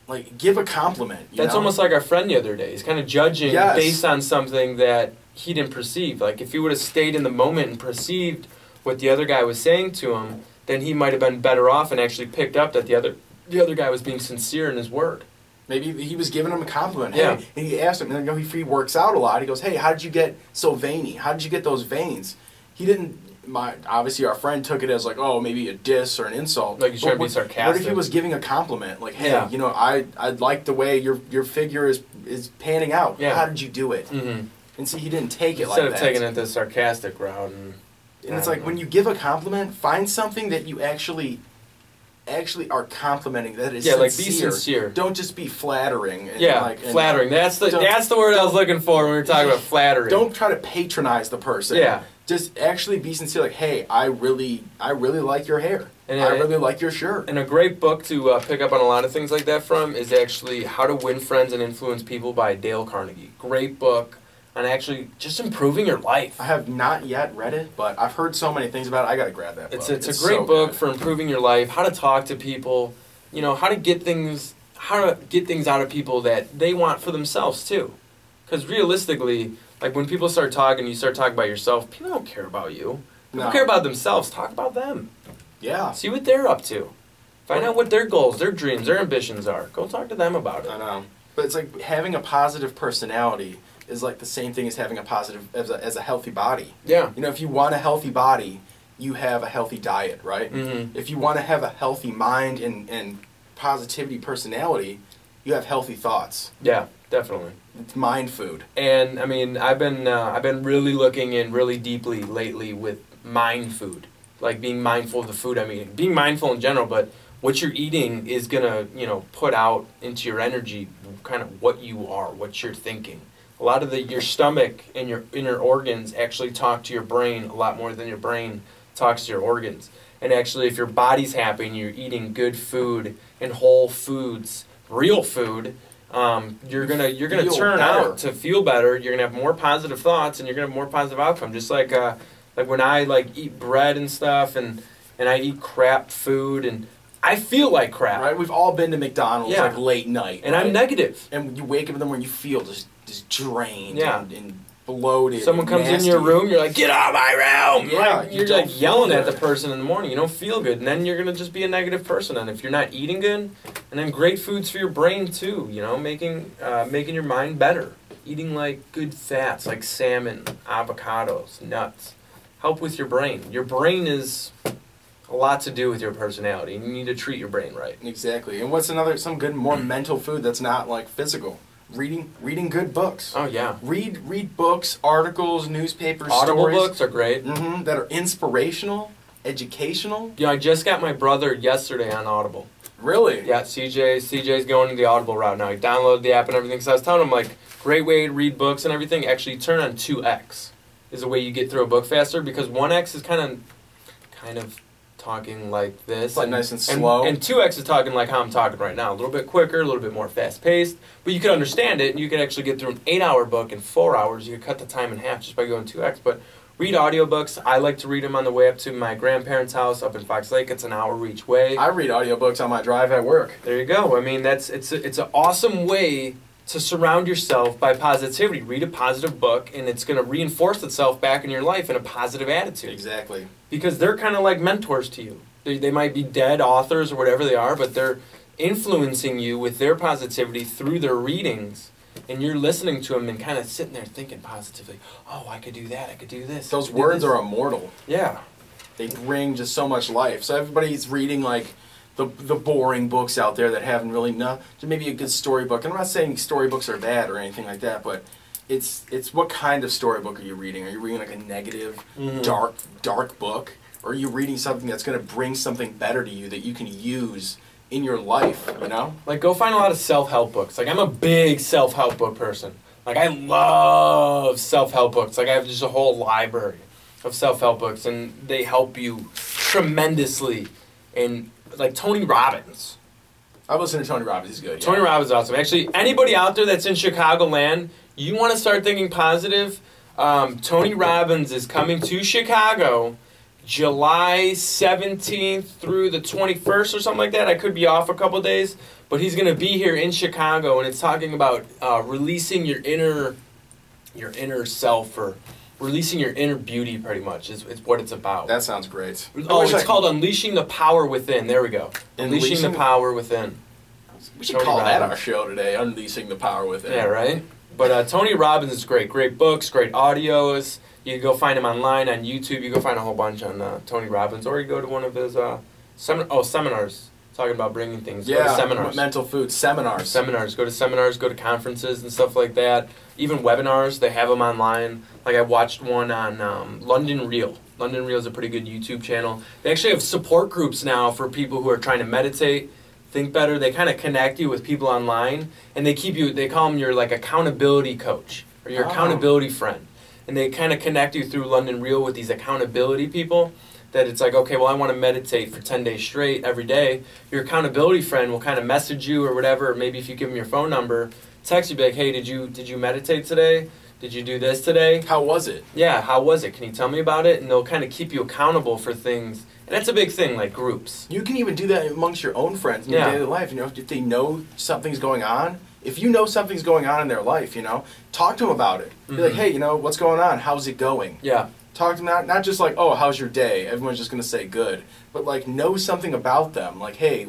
like, give a compliment. That's almost like our friend the other day. He's kind of judging based on something that he didn't perceive. Like, if he would have stayed in the moment and perceived what the other guy was saying to him, then he might have been better off and actually picked up that the other guy was being sincere in his word. Maybe he was giving him a compliment. Yeah. Hey, and he asked him, and he works out a lot. He goes, hey, how did you get so veiny? How did you get those veins? He didn't, obviously our friend took it as like, oh, maybe a diss or an insult. Like, he's trying to be sarcastic. What if he was giving a compliment? Like, hey, I like the way your figure is panning out. Yeah. How did you do it? And see, he didn't take it Instead like that. Instead of taking it the sarcastic route. And it's like, when you give a compliment, find something that you actually are complimenting, that is sincere. like be sincere. Don't just be flattering. And flattering. That's the word I was looking for when we were talking about flattering. Don't try to patronize the person. Yeah. Just actually be sincere. Like, hey, I really like your hair. And I really like your shirt. And a great book to pick up on a lot of things like that from is actually How to Win Friends and Influence People by Dale Carnegie. Great book on actually just improving your life. I have not yet read it, but I've heard so many things about it. I got to grab that book. It's a great book for improving your life, how to talk to people, you know, how to get things out of people that they want for themselves too. Because realistically, like when people start talking, you start talking about yourself, people don't care about you. People care about themselves. Talk about them. Yeah. See what they're up to. Find out what their goals, their dreams, their ambitions are. Go talk to them about it. I know. But it's like having a positive personality is like the same thing as having a positive, as a healthy body. Yeah. You know, if you want a healthy body, you have a healthy diet, right? Mm-hmm. If you want to have a healthy mind and positivity personality, you have healthy thoughts. Yeah, definitely. It's mind food. And I mean, I've been really looking in really deeply lately with mind food, like being mindful of the food I'm eating, being mindful in general. But what you're eating is gonna, you know, put out into your energy kind of what you are, what you're thinking. A lot of your stomach and your inner organs actually talk to your brain a lot more than your brain talks to your organs. And actually, if your body's happy and you're eating good food and whole foods, real food, you're gonna turn out to feel better. You're gonna have more positive thoughts, and you're gonna have more positive outcome. Just like when I eat bread and stuff, and I eat crap food, and I feel like crap. Right? We've all been to McDonald's like late night, and right? I'm negative. And you wake up in the morning, you feel just drained and bloated. Someone comes in your room, you're like, get out of my room! Yeah, like, you're like yelling at the person in the morning. You don't feel good, and then you're gonna just be a negative person. And if you're not eating good, and then great foods for your brain too. You know, making your mind better. Eating like good fats, like salmon, avocados, nuts, help with your brain. Your brain is a lot to do with your personality, and you need to treat your brain right. Exactly. And what's some good more mental food that's not like physical? Reading good books. Oh yeah. Read books, articles, newspapers, Audible stories. books are great. Mm-hmm, that are inspirational, educational. Yeah, I just got my brother yesterday on Audible. Really? Yeah, CJ's going the Audible route now. He downloaded the app and everything. So I was telling him, like, great way to read books and everything. Actually, turn on 2x is the way you get through a book faster, because 1x is kind of talking like this. Like nice and slow. And 2x is talking like how I'm talking right now. A little bit quicker, a little bit more fast-paced. But you could understand it, and you could actually get through an 8-hour book in 4 hours. You could cut the time in half just by going 2x. But read audiobooks. I like to read them on the way up to my grandparents' house up in Fox Lake. It's an hour each way. I read audiobooks on my drive at work. There you go. I mean, it's an awesome way to surround yourself by positivity. Read a positive book, and it's going to reinforce itself back in your life in a positive attitude. Exactly. Because they're kind of like mentors to you. They might be dead authors or whatever they are, but they're influencing you with their positivity through their readings. And you're listening to them and kind of sitting there thinking positively, oh, I could do that, I could do this. Those words are immortal. Yeah. They bring just so much life. So everybody's reading like the boring books out there that haven't really maybe a good storybook. And I'm not saying storybooks are bad or anything like that, but it's what kind of storybook are you reading? Are you reading like a negative, dark book? Or are you reading something that's going to bring something better to you that you can use in your life, you know? Like, go find a lot of self-help books. Like, I'm a big self-help book person. Like, I love self-help books. Like, I have just a whole library of self-help books, and they help you tremendously. And, like, Tony Robbins. I've listened to Tony Robbins. He's good. Yeah. Tony Robbins is awesome. Actually, anybody out there that's in Chicagoland, you want to start thinking positive, Tony Robbins is coming to Chicago July 17th through the 21st or something like that. I could be off a couple of days, but he's going to be here in Chicago, and it's talking about releasing your inner self, or releasing your inner beauty, pretty much, is what it's about. That sounds great. Oh, it's called Unleashing the Power Within. There we go. Unleashing the Power Within. We should call that our show today, Unleashing the Power Within. Yeah, right? But Tony Robbins is great. Great books, great audios. You can go find him online on YouTube. You go find a whole bunch on Tony Robbins, or you go to one of his seminars, talking about bringing things. Yeah, go to seminars. Mental food seminars. Go to seminars, go to conferences and stuff like that. Even webinars, they have them online. Like, I watched one on London Real. London Real is a pretty good YouTube channel. They actually have support groups now for people who are trying to meditate, think better. They kind of connect you with people online, and they call them your, like, accountability coach or your accountability friend. And they kind of connect you through London Real with these accountability people that it's like, okay, well, I want to meditate for 10 days straight every day. Your accountability friend will kind of message you or whatever, or maybe if you give them your phone number, text you, be like, hey, did you meditate today? Did you do this today? How was it? Yeah, how was it? Can you tell me about it? And they'll kind of keep you accountable for things. And that's a big thing, like groups. You can even do that amongst your own friends in your daily life. You know, if they know something's going on, if you know something's going on in their life, you know, talk to them about it. Be like, hey, you know, what's going on? How's it going? Yeah. Talk to them, not just like, oh, how's your day? Everyone's just gonna say good, but like know something about them. Like, hey,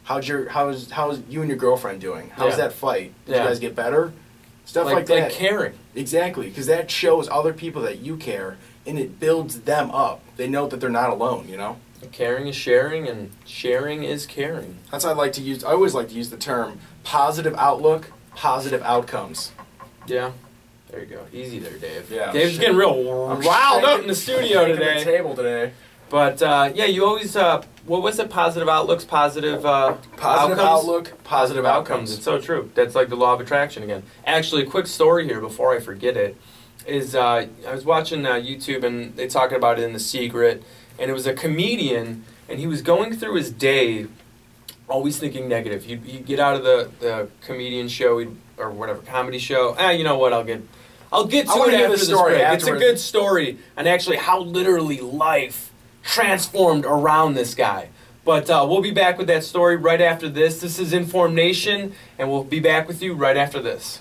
how's you and your girlfriend doing? How's that fight? Did you guys get better? Stuff like that. Like caring. Exactly, because that shows other people that you care, and it builds them up. They know that they're not alone. You know. Caring is sharing, and sharing is caring. That's what I like to use. I always like to use the term positive outlook, positive outcomes. Yeah. There you go. Easy there, Dave. Yeah, Dave's getting real riled up in the studio today. The table today. But yeah, you always what was it? Positive outlooks, positive positive outcomes? outlook, positive outcomes. It's so true. That's like the law of attraction again. Actually, a quick story here before I forget it is I was watching YouTube and they talking about it in The Secret, and it was a comedian and he was going through his day always thinking negative. He'd get out of the comedian show or whatever comedy show. You know what? I'll get to it after this break. It's a good story on actually how literally life transformed around this guy. But we'll be back with that story right after this. This is InformNation, and we'll be back with you right after this.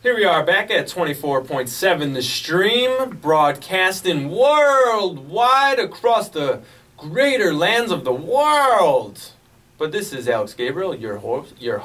Here we are back at 24.7 The Stream, broadcasting worldwide across the greater lands of the world. But this is Alex Gabriel, your host. Yeah,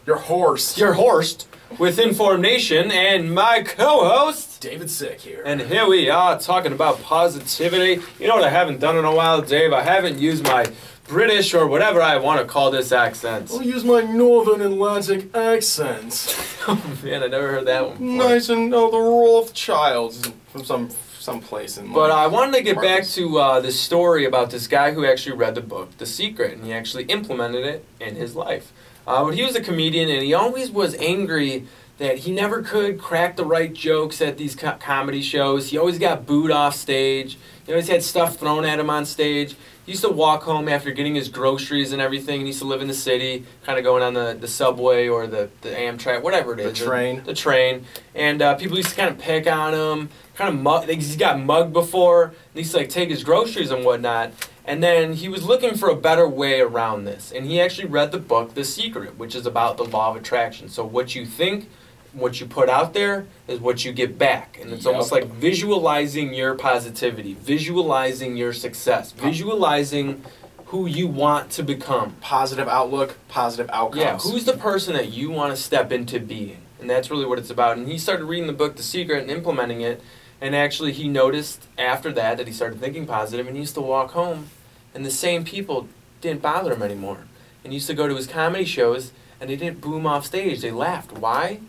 your horse. Your host with InformNation, and my co-host David Sick here. And here we are talking about positivity. You know what I haven't done in a while, Dave? I haven't used my British or whatever I want to call this accent. I'll use my Northern Atlantic accent. Oh man, I never heard that one before. Nice and the Rothschilds from some place in. But I wanted to get back to this story about this guy who actually read the book The Secret, and he actually implemented it in his life. But he was a comedian, and he always was angry that he never could crack the right jokes at these comedy shows. He always got booed off stage. He always had stuff thrown at him on stage. He used to walk home after getting his groceries and everything. He used to live in the city, kind of going on the subway or the Amtrak, whatever it is. The train. And people used to kind of pick on him, kind of mug. He's got mugged before. And he used to like take his groceries and whatnot. And then he was looking for a better way around this. And he actually read the book The Secret, which is about the law of attraction. So what you think, what you put out there is what you get back. And it's almost like visualizing your positivity, visualizing your success, visualizing who you want to become. Positive outlook, positive outcomes. Yeah, who's the person that you want to step into being? And that's really what it's about. And he started reading the book The Secret and implementing it. And actually he noticed after that he started thinking positive, and he used to walk home and the same people didn't bother him anymore. And he used to go to his comedy shows and they didn't boo him off stage. They laughed. Why?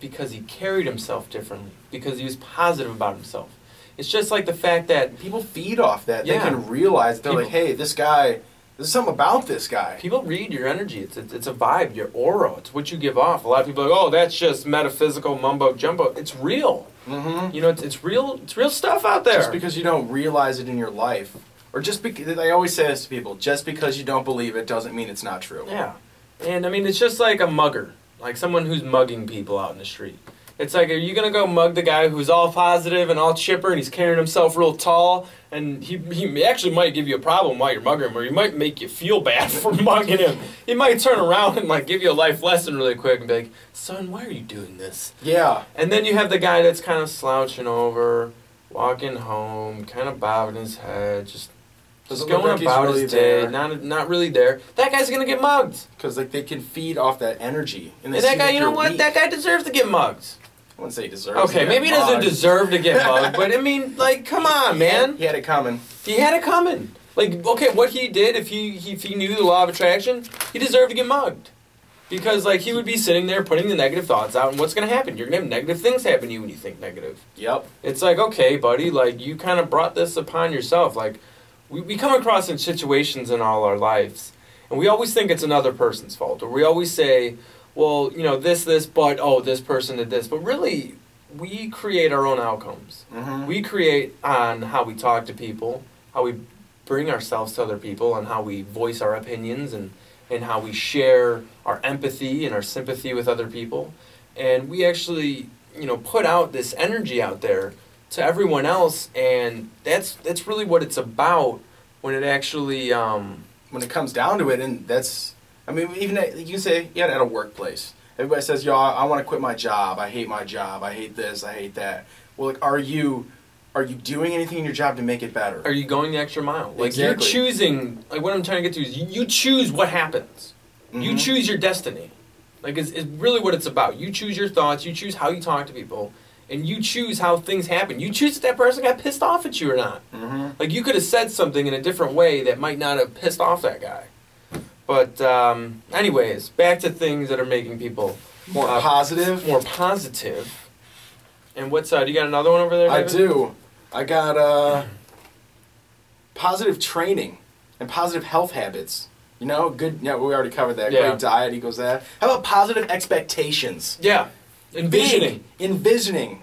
Because he carried himself differently. Because he was positive about himself. It's just like the fact that people feed off that. Yeah. They can realize, they're like, hey, this guy, there's something about this guy. People read your energy. It's a vibe, your aura. It's what you give off. A lot of people are like, oh, that's just metaphysical mumbo jumbo. It's real. Mm-hmm. You know, it's real stuff out there. Just because you don't realize it in your life, or just because, I always say this to people, just because you don't believe it doesn't mean it's not true. Yeah. And I mean, it's just like a mugger. Like someone who's mugging people out in the street. It's like, are you going to go mug the guy who's all positive and all chipper and he's carrying himself real tall, and he actually might give you a problem while you're mugging him, or he might make you feel bad for mugging him. He might turn around and like give you a life lesson really quick and be like, son, why are you doing this? Yeah. And then you have the guy that's kind of slouching over, walking home, kind of bowing his head, just going about really his day, not really there. That guy's gonna get mugged because like they can feed off that energy. And that guy, you know what? That guy deserves to get mugged. I wouldn't say he deserves. Okay, maybe he doesn't deserve to get mugged, but I mean, like, come on, man. He had it coming. He had it coming. Like, okay, what he did, if he knew the law of attraction, he deserved to get mugged. Because, like, he would be sitting there putting the negative thoughts out, and what's going to happen? You're going to have negative things happen to you when you think negative. Yep. It's like, okay, buddy, like, you kind of brought this upon yourself. Like, we come across in situations in all our lives, and we always think it's another person's fault. Or we always say, well, you know, this, but, oh, this person did this. But really, we create our own outcomes. We create on how we talk to people, how we bring ourselves to other people, and how we voice our opinions, and how we share our empathy and our sympathy with other people. And we actually, put out this energy out there to everyone else, and that's really what it's about when it actually... when it comes down to it, and that's... I mean, even you can say, at a workplace. Everybody says, I want to quit my job. I hate my job. I hate this. I hate that. Well, like, are you doing anything in your job to make it better? Are you going the extra mile? Like, exactly. You're choosing... Like, what I'm trying to get to is you choose what happens. You choose your destiny. Like, it's really what it's about. You choose your thoughts. You choose how you talk to people. And you choose how things happen. You choose if that person got pissed off at you or not. Like, you could have said something in a different way that might not have pissed off that guy. But anyways, back to things that are making people more positive. More positive. And what's you got another one over there, David? I do. I got positive training and positive health habits. Good. Yeah, we already covered that. Great diet equals that. How about positive expectations? Yeah. Envisioning. Envisioning.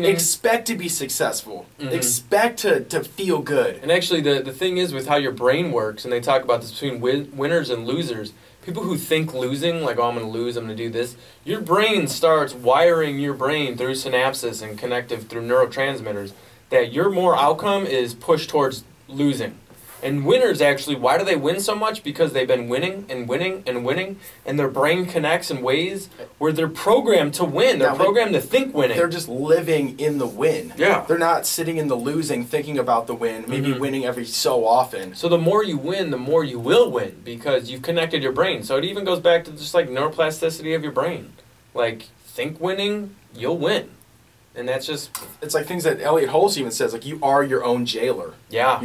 Expect to be successful. Expect to feel good. And actually, the thing is with how your brain works, and they talk about this between winners and losers, people who think losing, like, I'm going to lose, I'm going to do this, your brain starts wiring your brain through synapses and connective through neurotransmitters that your more outcome is pushed towards losing. And winners, actually, why do they win so much? Because they've been winning and winning and winning, and their brain connects in ways where they're programmed to win. They're programmed to think winning. They're just living in the win. Yeah. They're not sitting in the losing, thinking about the win, maybe winning every so often. So the more you win, the more you will win, because you've connected your brain. So it even goes back to just like neuroplasticity of your brain. Like, think winning, you'll win. And that's just... It's like things that Elliot Holmes even says, like, you are your own jailer. Yeah.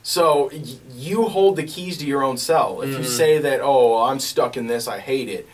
So you hold the keys to your own cell. If you say that, I'm stuck in this, I hate it,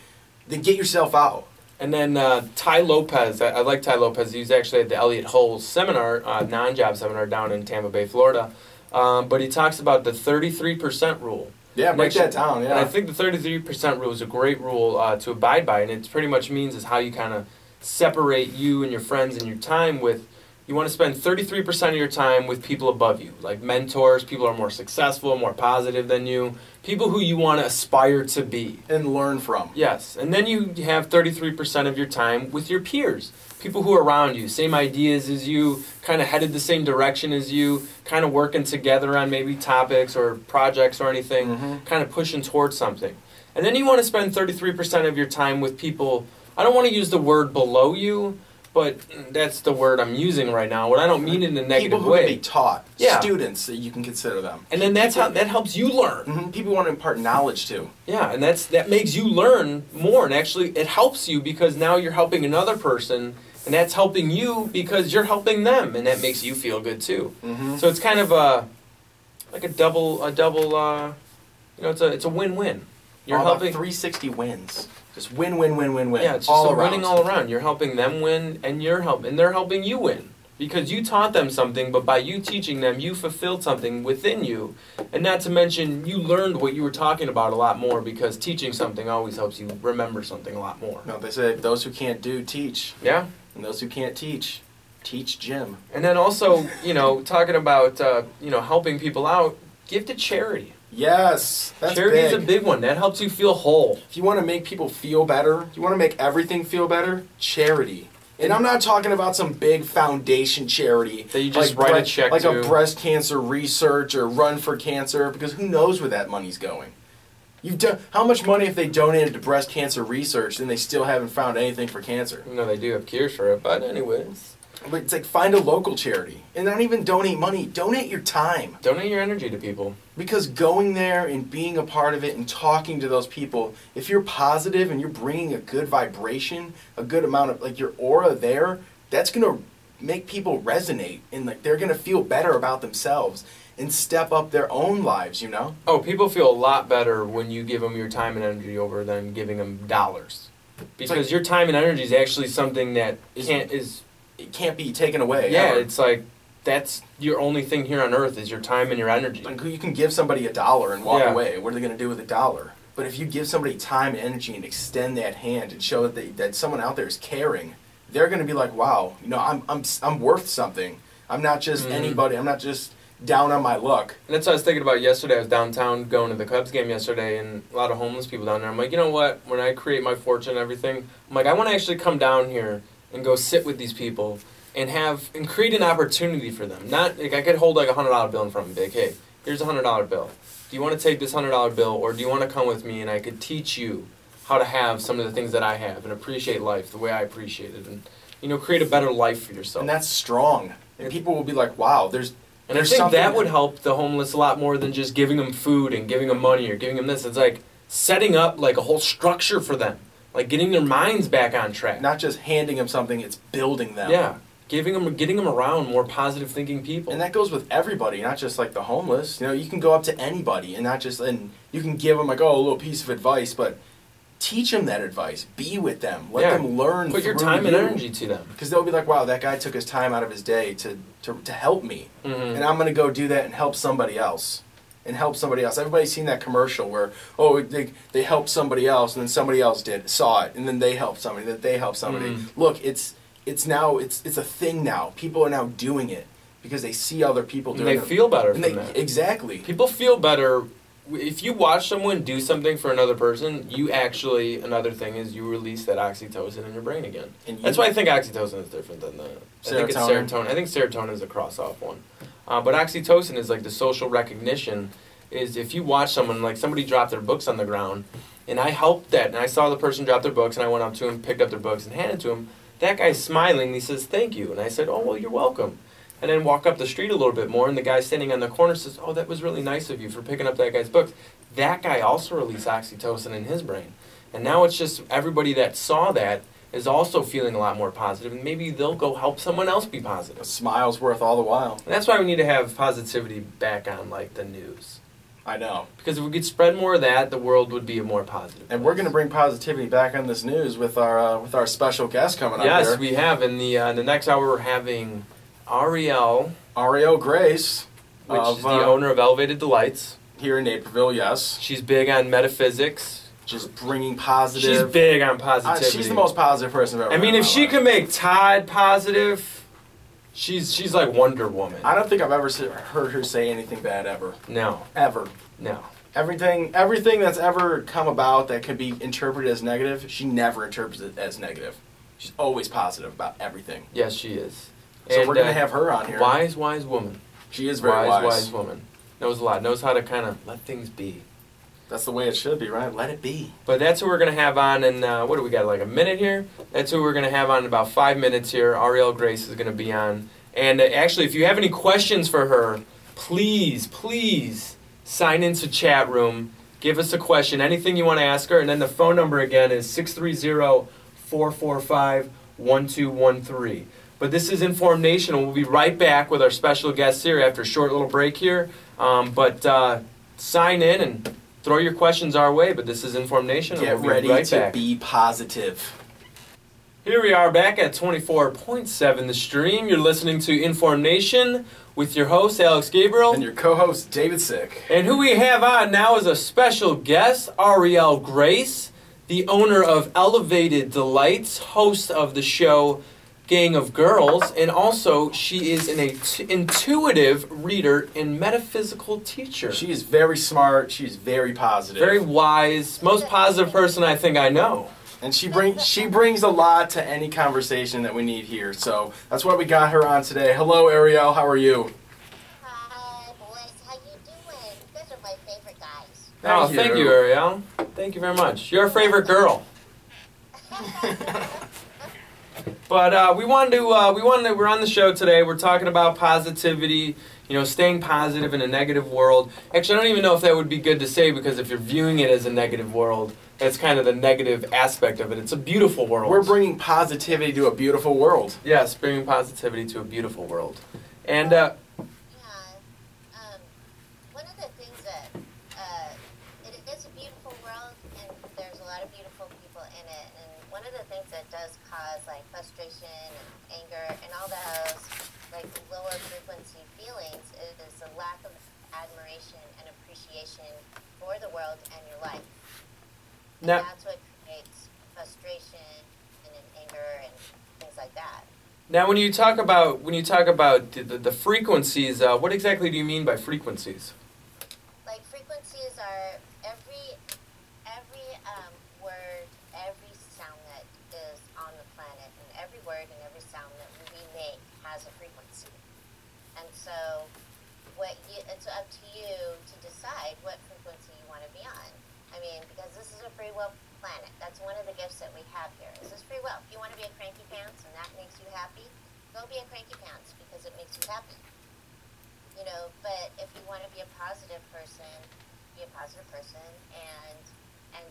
then get yourself out. And then Ty Lopez, I like Ty Lopez. He was actually at the Elliot Holmes seminar, non-job seminar down in Tampa Bay, Florida. But he talks about the 33% rule. Yeah, break that down, yeah. And I think the 33% rule is a great rule to abide by. And it pretty much means is how you kind of separate you and your friends and your time with... You want to spend 33% of your time with people above you, like mentors, people who are more successful, more positive than you, people who you want to aspire to be. And learn from. Yes. And then you have 33% of your time with your peers, people who are around you, same ideas as you, kind of headed the same direction as you, kind of working together on maybe topics or projects or anything, kind of pushing towards something. And then you want to spend 33% of your time with people, I don't want to use the word below you, but that's the word I'm using right now. What I don't mean it in a negative people who way. Can be taught. Students that you can consider them. And then that helps you learn. People want to impart knowledge to. Yeah, and that makes you learn more. And actually, it helps you because now you're helping another person, and that's helping you because you're helping them, and that makes you feel good too. So it's kind of like a double. It's a win-win. You're helping 360 wins. Just win, win, win, win, win. Yeah, it's just winning all around. You're helping them win, and they're helping you win. Because you taught them something, but by you teaching them, you fulfilled something within you. And not to mention, you learned what you were talking about a lot more, because teaching something always helps you remember something a lot more. No, they say those who can't do, teach. Yeah. And those who can't teach Jim. And then also, talking about, helping people out, give to charity. Yes, that's Charity big. is a big one. That helps you feel whole. If you want to make people feel better, if you want to make everything feel better, charity. And I'm not talking about some big foundation charity that you just write a check like to. a breast cancer research or Run for Cancer, because who knows where that money's going. How much money if they donated to breast cancer research and they still haven't found anything for cancer? They do have cures for it, but anyways. But it's like, find a local charity. And not even donate money. Donate your time. Donate your energy to people. Because going there and being a part of it and talking to those people, if you're positive and you're bringing a good vibration, a good amount of, like, your aura there, that's going to make people resonate. And, like, they're going to feel better about themselves and step up their own lives, Oh, people feel a lot better when you give them your time and energy over than giving them dollars. Because your time and energy is actually something that it can't be taken away. Yeah, ever. it's like that's your only thing here on earth is your time and your energy. Like, you can give somebody $1 and walk away. What are they going to do with $1? But if you give somebody time and energy and extend that hand and show that someone out there is caring, they're going to be like, wow, you know, I'm worth something. I'm not just anybody. I'm not just down on my luck. And that's what I was thinking about yesterday. I was downtown going to the Cubs game yesterday, and a lot of homeless people down there. I'm like, you know what? When I create my fortune and everything, I'm like, I want to actually come down here and go sit with these people and create an opportunity for them. Not like I could hold like $100 bill in front of them, and be like, hey, here's a $100 bill. Do you want to take this $100 bill, or do you want to come with me and I could teach you how to have some of the things that I have and appreciate life the way I appreciate it, and create a better life for yourself. And that's strong. And people will be like, wow, there's I think that would help the homeless a lot more than just giving them food and giving them money or giving them this. It's like setting up like a whole structure for them, like getting their minds back on track. Not just handing them something, it's building them. Yeah, getting them around more positive thinking people. And that goes with everybody, not just like the homeless. You know, you can go up to anybody and you can give them like, a little piece of advice, but teach them that advice. Be with them. Let them learn. Put your time and energy to them. Because they'll be like, wow, that guy took his time out of his day to help me. And I'm going to go do that and help somebody else. Everybody's seen that commercial where, they helped somebody else and then somebody else saw it, and then they helped somebody, then they helped somebody. Look, it's a thing now. People are now doing it because they see other people doing it. And they feel better from that. Exactly. People feel better. If you watch someone do something for another person, another thing is you release that oxytocin in your brain again. That's why I think oxytocin is different than I think it's serotonin. I think serotonin is a cross-off one. But oxytocin is like the social recognition. Is if you watch someone, like somebody dropped their books on the ground, and I helped that, and I saw the person drop their books, and I went up to him, picked up their books, and handed it to him. That guy's smiling, and he says, thank you. And I said, oh, well, you're welcome. And then walk up the street a little bit more, and the guy standing on the corner says, oh, that was really nice of you for picking up that guy's books. That guy also released oxytocin in his brain. And now it's just everybody that saw that is also feeling a lot more positive, and maybe they'll go help someone else be positive. A smile's worth all the while. And that's why we need to have positivity back on, like, the news. I know. Because if we could spread more of that, the world would be a more positive place. And we're going to bring positivity back on this news with our special guest coming up here. Yes, we have. In the next hour, we're having Auriel Grace, which is the owner of Elevated Delights. Here in Naperville, yes. She's big on metaphysics. Just bringing positive. She's big on positivity. She's the most positive person I've ever met. I mean, if she can make Todd positive, she's like Wonder Woman. I don't think I've ever heard her say anything bad ever. No. Ever. No. Everything that's ever come about that could be interpreted as negative, she never interprets it as negative. She's always positive about everything. Yes, she is. So we're going to have her on here. Wise woman. She is very wise. Wise woman. Knows a lot. Knows how to kind of let things be. That's the way it should be, right? Let it be. But that's who we're going to have on in, what do we got, like a minute here? That's who we're going to have on in about 5 minutes here. Auriel Grace is going to be on. And actually, if you have any questions for her, please sign into chat room. Give us a question, anything you want to ask her. And then the phone number again is 630-445-1213. But this is InformNation, and we'll be right back with our special guests here after a short little break here. But sign in and throw your questions our way. But this is InformNation. Get ready to be positive. Here we are back at 24.7 The Stream. You're listening to InformNation with your host, Alex Gabriel. And your co-host, David Sick. And who we have on now is a special guest, Auriel Grace, the owner of Elevated Delights, host of the show Gang of Girls, and also she is an intuitive reader and metaphysical teacher. She is very smart. She's very positive. Very wise. Most positive person I think I know. And she brings a lot to any conversation that we need here. So that's why we got her on today. Hello, Auriel. How are you? Hi, boys. How you doing? You guys are my favorite guys. Thank you, Auriel. Thank you very much. You're our favorite girl. But we're on the show today. We're talking about positivity, staying positive in a negative world. Actually, I don't even know if that would be good to say, because if you're viewing it as a negative world, that's kind of the negative aspect of it. It's a beautiful world. We're bringing positivity to a beautiful world. Yes, bringing positivity to a beautiful world. And one of the things that it is a beautiful world, and there's a lot of beautiful people in it. And one of the things that does cause like frustration and anger and all those like lower frequency feelings is a lack of admiration and appreciation for the world and your life. And that's what creates frustration and anger and things like Now, when you talk about the frequencies, what exactly do you mean by frequencies? Like frequencies are every word, every sound that is on the planet, and every word and every sound that we make has a frequency. And so, it's up to you to decide what frequency you want to be on. I mean, because this is a free will planet. That's one of the gifts that we have here. Is this free will? If you want to be a cranky pants and that makes you happy, go be a cranky pants because it makes you happy. You know, but if you want to be a positive person, be a positive person and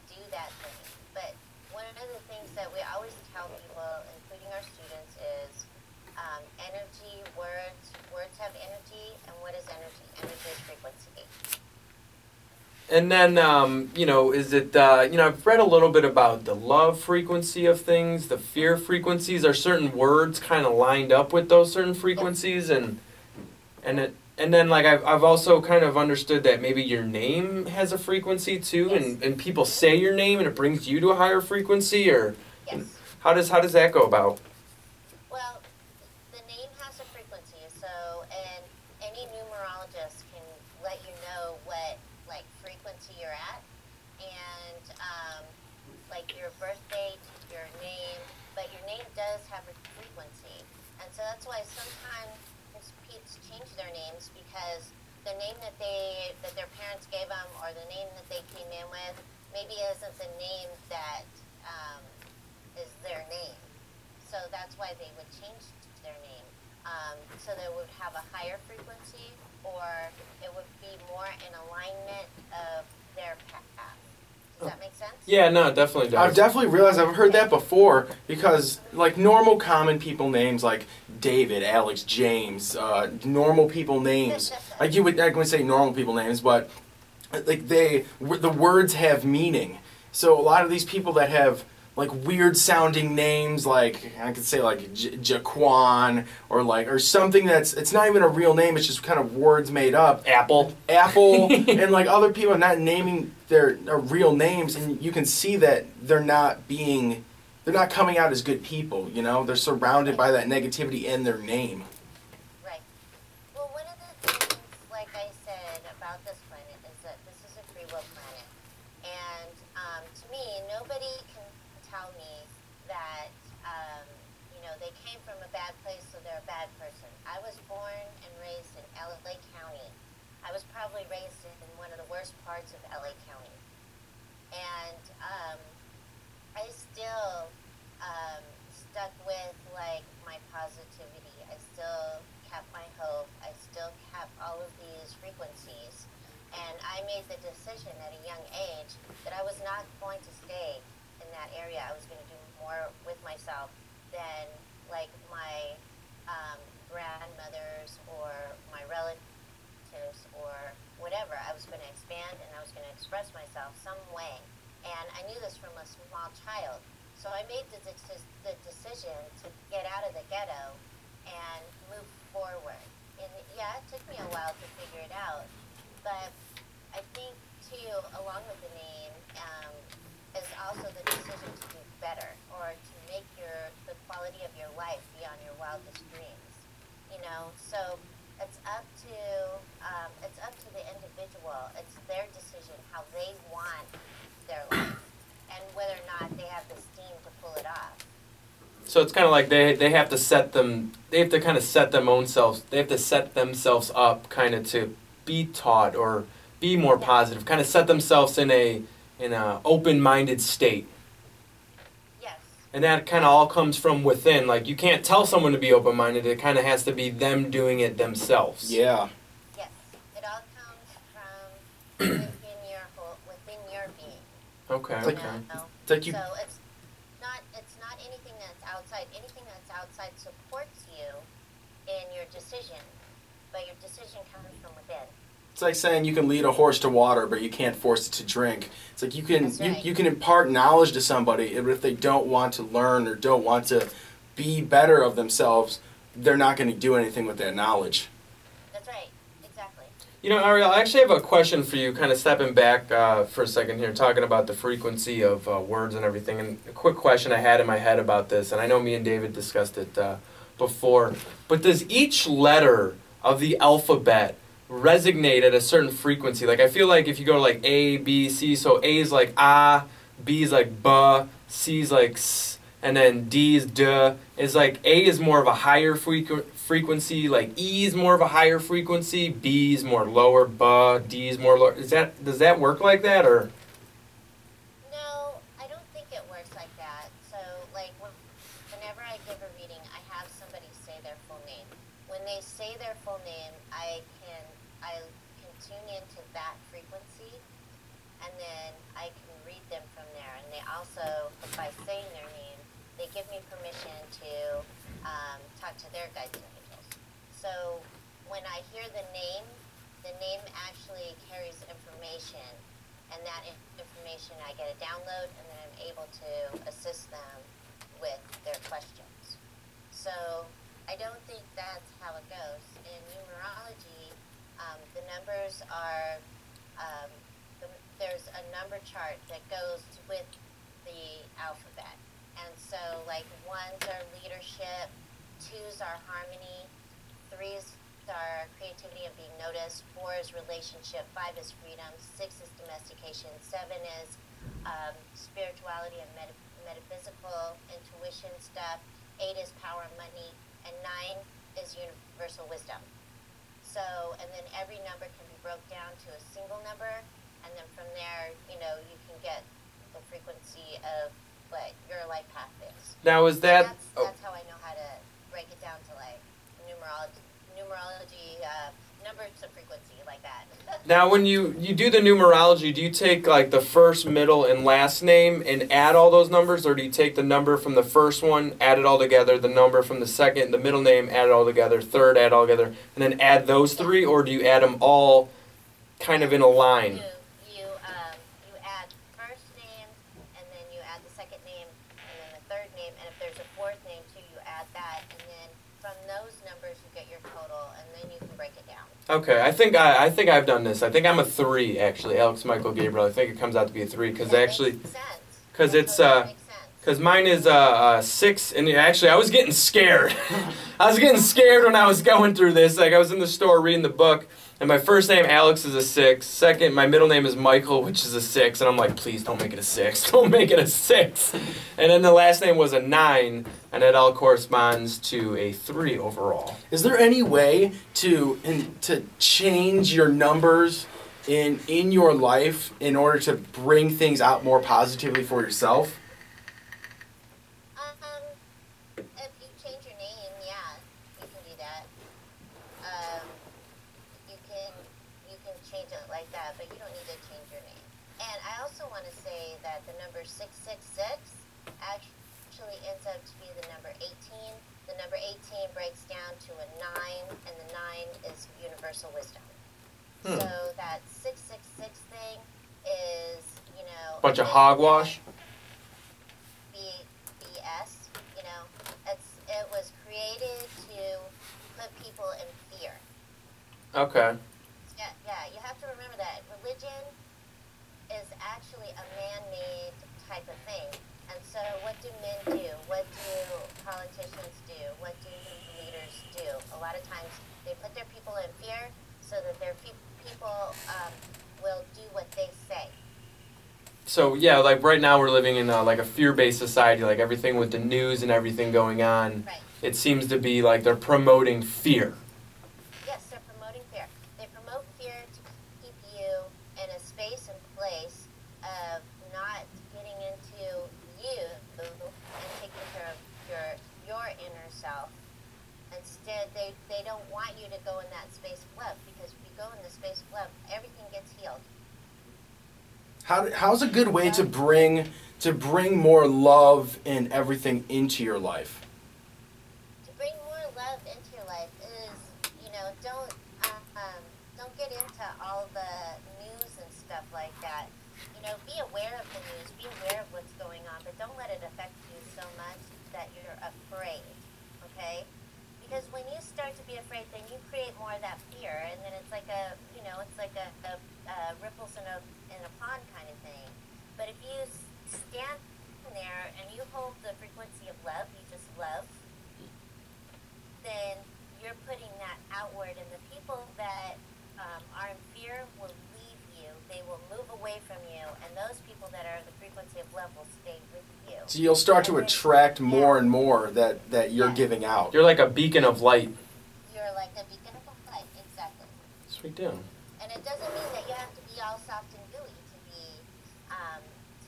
do that thing. But one of the things that we always tell people, including our students, is energy, words. Words have energy, and what is energy? Energy is frequency. And then, you know, is it, you know, I've read a little bit about the love frequency of things, the fear frequencies. Are certain words kind of lined up with those certain frequencies? And then, like, I've also kind of understood that maybe your name has a frequency too, Yes. and people say your name and it brings you to a higher frequency, or Yes. how does that go about? Well, the name has a frequency, so and any numerologist can let you know what like frequency you're at, and like your birth date, your name, but your name does have a frequency, and so that's why sometimes kids change their names because the name that their parents gave them or the name that they came in with maybe isn't the name that is their name. So that's why they would change their name. So they would have a higher frequency, or it would be more in alignment of their path. Does that make sense? Yeah, no, it definitely does. I've definitely realized I've heard that before because, like, normal common people names like David, Alex, James, normal people names. Like I wouldn't say normal people names, but like the words have meaning. So a lot of these people that have like weird sounding names, like I could say like Jaquan or something it's not even a real name. It's just kind of words made up. Apple, and like other people are not naming their real names, and you can see that they're not coming out as good people. You know, they're surrounded by that negativity in their name. Right. Well, one of the things, like I said, about this planet is that this is a free will planet, and to me, nobody can tell me that you know, they came from a bad place, so they're a bad person. I was born and raised in LA County. I was probably raised in one of the worst parts of LA County, and I still stuck with like my positivity. I still kept my hope. I still kept all of these frequencies, and I made the decision at a young age that I was not going to stay in that area. I was going to do more with myself than like my grandmothers or my relatives or whatever. I was going to expand and I was going to express myself some way. And I knew this from a small child. So I made the decision to get out of the ghetto and move forward. And yeah, it took me a while to figure it out. But I think, too, along with the name, is also the decision to do better or to make the quality of your life beyond your wildest dreams. You know, so it's up to the individual. It's their decision how they want their life and whether or not they have the steam to pull it off. So it's kind of like they have to kind of set themselves up kind of to be taught or be more positive, kind of set themselves in a open-minded state. Yes. And that kind of all comes from within. Like, you can't tell someone to be open-minded. It kind of has to be them doing it themselves. Yeah. Yes. It all comes from within your being. Okay. It's like, Okay. it's like you. So it's not anything that's outside. Anything that's outside supports you in your decision, but your decision comes from within. It's like saying you can lead a horse to water, but you can't force it to drink. It's like you can That's right. you can impart knowledge to somebody, but if they don't want to learn or don't want to be better of themselves, they're not going to do anything with that knowledge. That's right. Exactly. You know, Auriel, I actually have a question for you, kind of stepping back for a second here, talking about the frequency of words and everything. And a quick question I had in my head about this, and I know me and David discussed it before. But does each letter of the alphabet resonate at a certain frequency? Like, I feel like if you go to like A, B, C, so A is like ah, B is like buh, C is like s, and then D is duh. Is like A is more of a higher frequency, like E is more of a higher frequency, B is more lower, buh, D is more lower. Does that work like that, or? No, I don't think it works like that. So, like, whenever I give a reading, I have somebody say their full name. When they say their full name, I can tune into that frequency, and then I can read them from there. And they also, by saying their name, they give me permission to talk to their guides and angels. So when I hear the name actually carries information, and that information I get a download, and then I'm able to assist them with their questions. So I don't think that's how it goes. In numerology, the numbers are, there's a number chart that goes with the alphabet. And so, like, 1s are leadership, 2s are harmony, 3s are creativity and being noticed, 4 is relationship, 5 is freedom, 6 is domestication, 7 is spirituality and metaphysical intuition stuff, 8 is power and money, and 9 is universal wisdom. So, and then every number can be broke down to a single number, and then from there, you know, you can get the frequency of what your life path is. Now, is that... That's how I know how to break it down to, like, numerology numbers of frequency, like that. Now, when you do the numerology, do you take, like, the first, middle, and last name and add all those numbers, or do you take the number from the first one, add it all together, the number from the second, the middle name, add it all together, third, add it all together, and then add those three, or do you add them all kind of in a line? You add first name, and then you add the second name, and then the third name, and if there's a fourth name too, you add that, and then from those numbers you get your total, and then you can break it down. Okay, I think I've done this. I think I'm a 3, actually. Alex, Michael, Gabriel. I think it comes out to be a 3 because because mine is 6, and actually I was getting scared. I was getting scared when I was going through this. Like, I was in the store reading the book, and my first name Alex is a 6. Second, my middle name is Michael, which is a 6, and I'm like, please don't make it a 6. Don't make it a 6. And then the last name was a 9, and it all corresponds to a 3 overall. Is there any way to change your numbers in your life in order to bring things out more positively for yourself? If you change your name, yeah, you can do that. You can change it like that, but you don't need to change your name. And I also want to say that the number 666 actually ends up to be the number 18. The number 18 breaks down to a 9, and the 9 is universal wisdom. So that 666 thing is, you know... Bunch of hogwash? BS, you know. It was created to put people in fear. Okay. Yeah, you have to remember that. Religion is actually a man-made type of thing. And so what do men do? What do politicians do? What do leaders do? A lot of times they put their people in fear so that their people will do what they say. So, yeah, like right now we're living in like a fear-based society, like everything with the news and everything going on. Right. It seems to be like they're promoting fear. Yes, they're promoting fear. They promote fear to keep you in a space and place of not getting into you and taking care of your inner self. Instead, they don't want you to go in that space of love, because if you go in the space of love, everything gets healed. How's a good way to bring more love and everything into your life? To bring more love into your life is, you know, don't get into all the news and stuff like that. You know, be aware of the news, be aware of what's going on, but don't let it affect you so much that you're afraid, okay? Because when you start to be afraid, then you create more of that fear, and then it's like a ripples in a pond kind of thing. But if you stand there and you hold the frequency of love, you just love, forward, and the people that are in fear will leave you. They will move away from you, and those people that are the frequency of love will stay with you. So you'll start to attract more and more that you're giving out. You're like a beacon of light. You're like a beacon of light, exactly. Sweet deal. And it doesn't mean that you have to be all soft and gooey to be,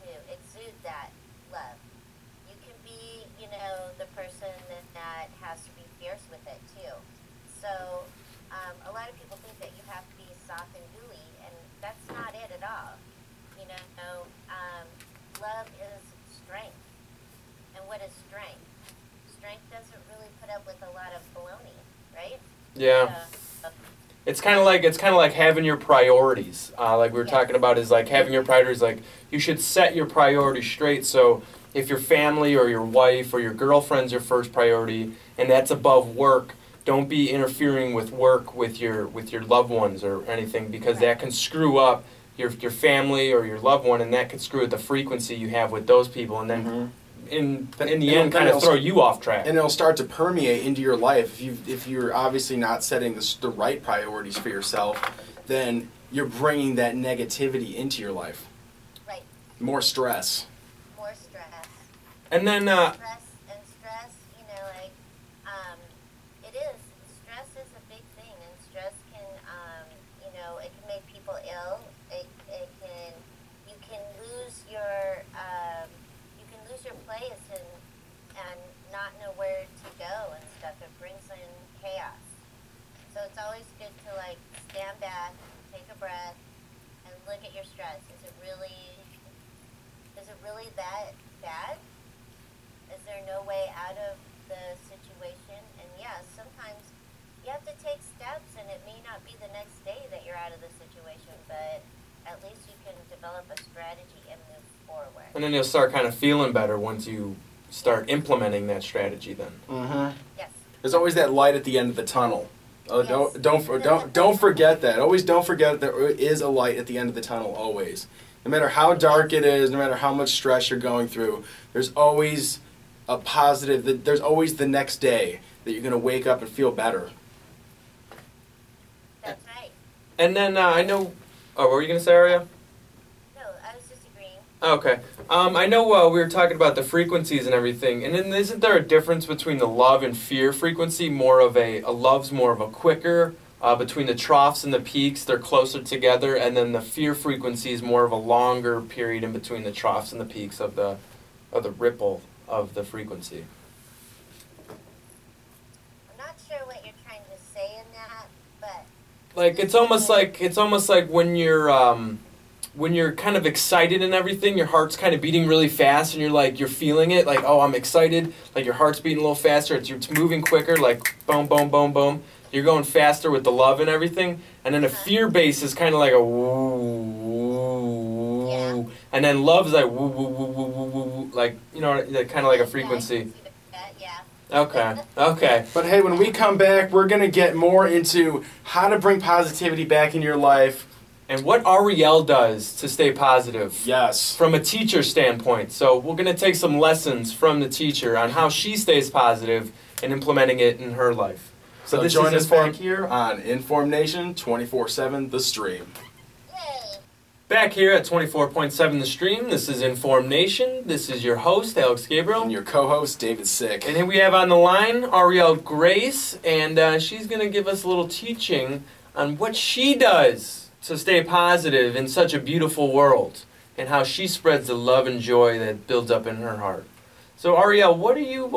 to exude that love. You can be, the person that has to be fierce with it too. So a lot of people think that you have to be soft and gooey, and that's not it at all. Love is strength. And what is strength? Strength doesn't really put up with a lot of baloney, right? Yeah. It's kind of like having your priorities. Like we were talking about, is like having your priorities. Like you should set your priorities straight. So if your family or your wife or your girlfriend's your first priority, and that's above work, don't be interfering with work with your loved ones or anything, because that can screw up your family or your loved one, and that could screw up the frequency you have with those people, and then in the end kind of throw you off track. And it'll start to permeate into your life. If you're obviously not setting the right priorities for yourself, then you're bringing that negativity into your life. Right. More stress. More stress. And then Stress, it is. Stress is a big thing, and stress can, it can make people ill. You can lose your place and not know where to go and stuff. It brings in chaos. So it's always good to stand back, take a breath, and look at your stress. Is it really that bad? Is there no way out of the situation? And yes, sometimes you have to take steps, and it may not be the next day that you're out of the situation, but at least you can develop a strategy and move forward. And then you'll start kind of feeling better once you start implementing that strategy then. Mm-hmm. Yes. There's always that light at the end of the tunnel. Oh, Yes. don't forget that. Always don't forget that there is a light at the end of the tunnel, always. No matter how dark it is, no matter how much stress you're going through, there's always a positive, there's always the next day that you're going to wake up and feel better. That's right. And then I know, what were you going to say, Auriel? No, I was just agreeing. Okay. I know we were talking about the frequencies and everything, and then isn't there a difference between the love and fear frequency? More of a love's more of a quicker, between the troughs and the peaks, they're closer together, and then the fear frequency is more of a longer period in between the troughs and the peaks of the ripple of the frequency. I'm not sure what you're trying to say in that, but Like it's almost like when you're kind of excited and everything, your heart's kind of beating really fast, and you're feeling it, like, oh, I'm excited, like your heart's beating a little faster, it's moving quicker, like boom, boom, boom, boom. You're going faster with the love and everything, and then a fear base is kind of like a woo, woo, woo, and then love's like woo, woo, woo, woo, woo, woo, like kind of like a frequency. Yeah. Okay. But hey, when we come back, we're going to get more into how to bring positivity back in your life. And what Auriel does to stay positive. Yes. From a teacher standpoint. So we're going to take some lessons from the teacher on how she stays positive and implementing it in her life. So this join is us back here on InformNation 24/7 The Stream. Yay. Back here at 24.7 The Stream, this is InformNation. This is your host, Alex Gabriel. And your co-host, David Sick. And here we have on the line Auriel Grace, and she's going to give us a little teaching on what she does to stay positive in such a beautiful world, and how she spreads the love and joy that builds up in her heart. So Auriel, what are you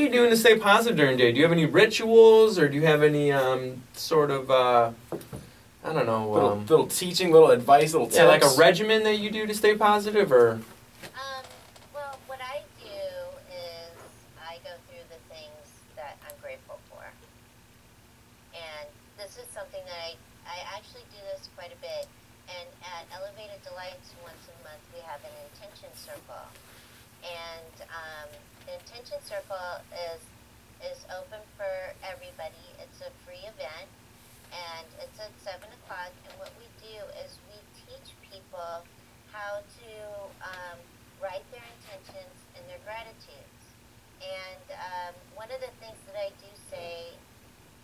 doing to stay positive during the day? Do you have any rituals, or do you have any sort of, I don't know. Little teaching, little advice, little tips. Yeah, like a regimen that you do to stay positive, or? Well, what I do is I go through the things that I'm grateful for. And this is something that I actually do this quite a bit. And at Elevated Delights once a month, we have an intention circle. And the intention circle is open for everybody. It's a free event, and it's at 7 o'clock. And what we do is we teach people how to write their intentions and their gratitudes. And one of the things that I do say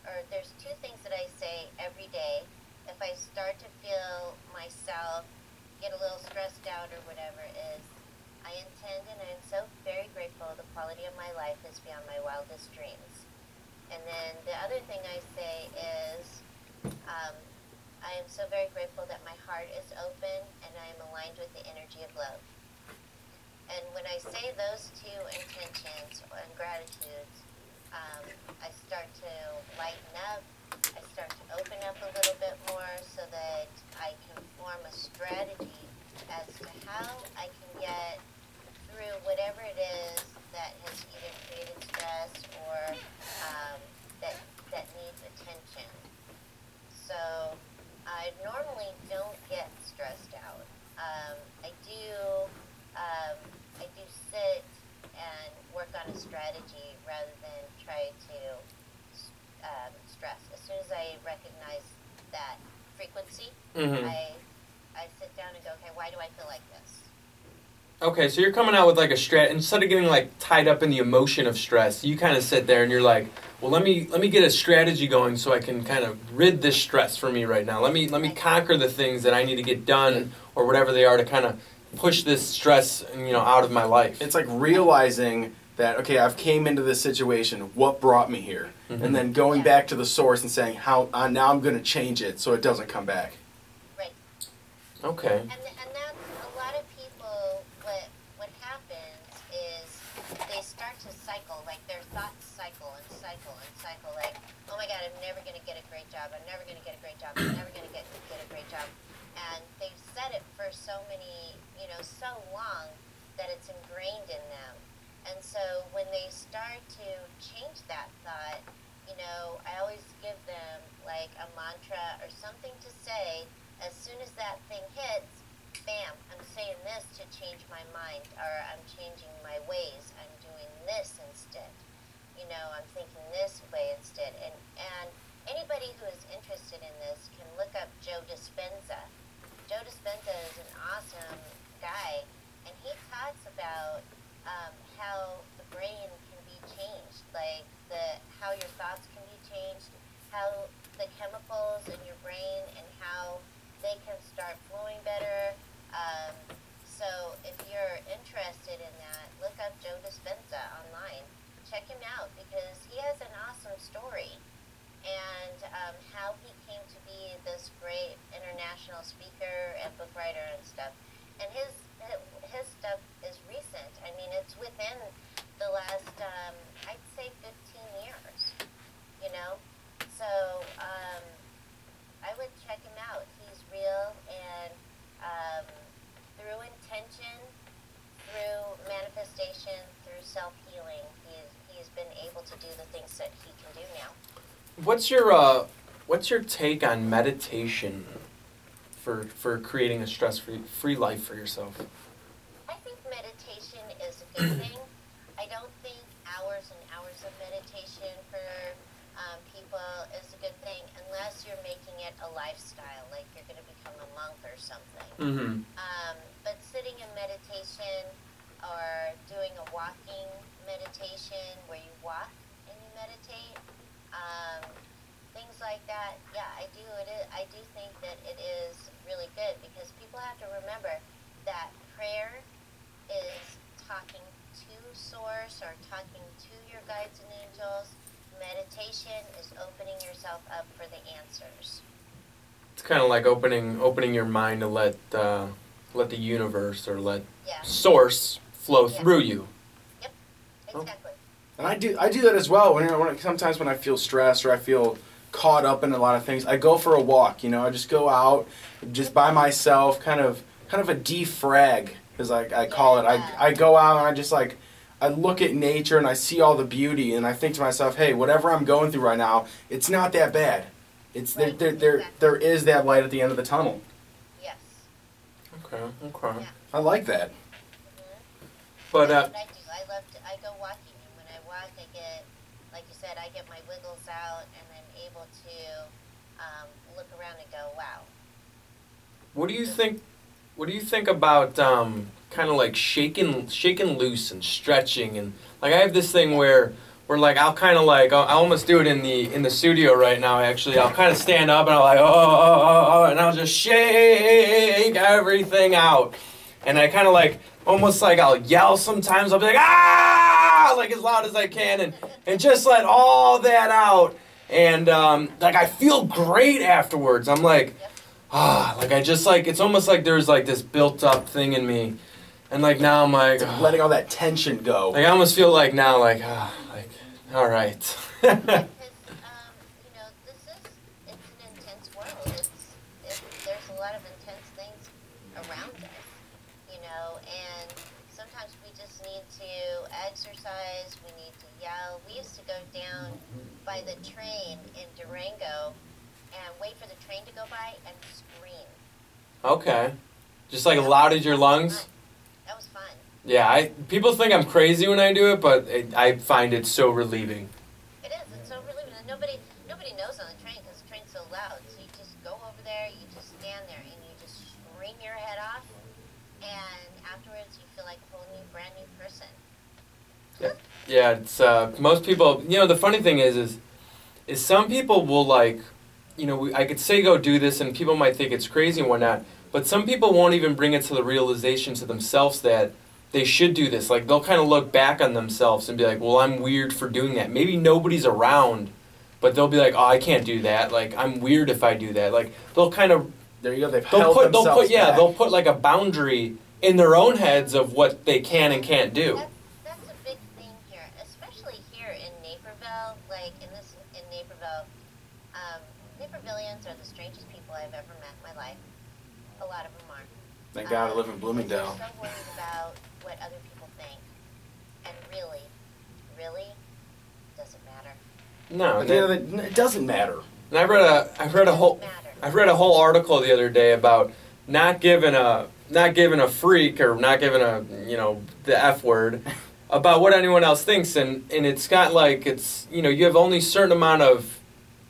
or there's two things that I say every day. If I start to feel myself get a little stressed out or whatever, is I intend and I'm so very grateful the quality of my life is beyond my wildest dreams. And then the other thing I say is I am so very grateful that my heart is open and I am aligned with the energy of love. And when I say those two intentions and gratitudes, I start to lighten up. I start to open up a little bit more so that I can form a strategy as to how I can get through whatever it is that has either created stress or that needs attention. So I normally don't get stressed out. I do sit and work on a strategy rather than try to stress. As soon as I recognize that frequency, I sit down and go, okay, why do I feel like this? Okay, so you're coming out with like a instead of getting like tied up in the emotion of stress, you kind of sit there and you're like, well, let me get a strategy going so I can kind of rid this stress from me right now. Let me conquer the things that I need to get done or whatever they are to kind of push this stress, out of my life. It's like realizing that, okay, I've came into this situation, what brought me here? Mm-hmm. And then going back to the source and saying, how now I'm going to change it so it doesn't come back. Right. Okay. And that's a lot of people, what happens is they start to cycle, like their thoughts cycle and cycle and cycle, like, oh my God, I'm never going to get a great job, I'm never going to get a great job, I'm never going to get a great job. And they've said it for so so long that it's ingrained in them. And so when they start to change that thought, I always give them like a mantra or something to say as soon as that thing hits, bam, I'm saying this to change my mind, or I'm changing my ways, I'm doing this instead. I'm thinking this way instead. And anybody who is interested in this can look up Joe Dispenza. Joe Dispenza is an awesome guy, and he talks about how the brain can be changed, like how your thoughts can be changed, how the chemicals in your brain and how they can start flowing better. So if you're interested in that, look up Joe Dispenza online. Check him out because he has an awesome story. And how he came to be this great international speaker and book writer and stuff. And his stuff is recent. I mean, it's within the last, I'd say 15 years, So I would check him out. He's real, and through intention, through manifestation, through self-healing, he's been able to do the things that he can do now. What's your take on meditation for creating a stress-free life for yourself? I think meditation is a good thing. I don't think hours and hours of meditation for people is a good thing unless you're making it a lifestyle, like you're going to become a monk or something. Mm-hmm. But sitting in meditation or doing a walking meditation where you walk and you meditate, things like that, yeah, I do think that it is really good because people have to remember that prayer is talking to source or talking to your guides and angels. Meditation is opening yourself up for the answers. It's kind of like opening your mind to let the universe or let source flow through you. Yep, exactly. And I do that as well. Sometimes when I feel stressed or I feel caught up in a lot of things, I go for a walk. I just go out, just by myself, kind of a defrag, as I call it. I go out and I just I look at nature and I see all the beauty and I think to myself, hey, whatever I'm going through right now, it's not that bad. It's right. There is that light at the end of the tunnel. Yes. Okay. Yeah. I like that. Mm-hmm. But That's what I do. I go walking, and when I walk, I get, like you said, I get my wiggles out, and I'm able to look around and go, wow. what do you think? What do you think about kind of like shaking loose and stretching and like I have this thing where where like I'll kind of like I almost do it in the studio right now. Actually, I'll kind of stand up and I'll like oh, and I'll just shake everything out, and I kind of like almost like I'll yell sometimes. I'll be like ah, like as loud as I can, and just let all that out, and like I feel great afterwards. I'm like like I just like it's almost like there's like this built up thing in me, and like now I'm like letting all that tension go. Like I almost feel like now like all right. Because, you know, it's an intense world. There's a lot of intense things around us, you know, and sometimes we just need to exercise, we need to yell. We used to go down by the train in Durango and wait for the train to go by and scream. Okay. Just like loud as your lungs? That was fun. Yeah, people think I'm crazy when I do it, but I find it so relieving. It is. It's so relieving. And nobody knows on the train because the train's so loud. So you just go over there, you just stand there, and you just scream your head off. And afterwards, you feel like a whole new, brand new person. Yeah, it's most people. You know, the funny thing is some people will like, you know, I could say go do this, and people might think it's crazy and whatnot. But some people won't even bring it to the realization to themselves that they should do this. Like, they'll kind of look back on themselves and be like, well, I'm weird for doing that. Maybe nobody's around, but they'll be like, oh, I can't do that. Like, I'm weird if I do that. Like, they'll kind of... There you go. They've held themselves back. They'll put, like, a boundary in their own heads of what they can and can't do. That's a big thing here, especially here in Naperville. Like, in Naperville, Napervillians are the strangest people I've ever met in my life. A lot of them are. Thank God I live in Bloomingdale. They're so worried about what other people think, and really, doesn't matter. No, it doesn't matter. And I read a whole article the other day about not giving a freak or not giving a the F word about what anyone else thinks, and it's got like it's you have only a certain amount of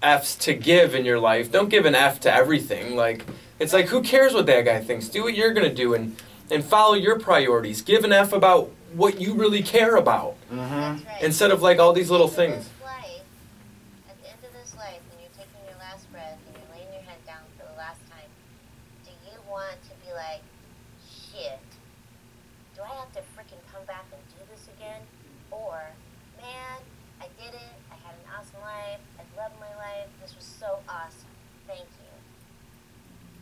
F's to give in your life. Don't give an F to everything. Like it's like who cares what that guy thinks? Do what you're gonna do and follow your priorities. Give an F about what you really care about. That's right. Instead of like all these little things. At the end of this life, when you're taking your last breath and you're laying your head down for the last time, do you want to be like, shit, do I have to freaking come back and do this again? Or, man, I did it, I had an awesome life, I loved my life, this was so awesome, thank you.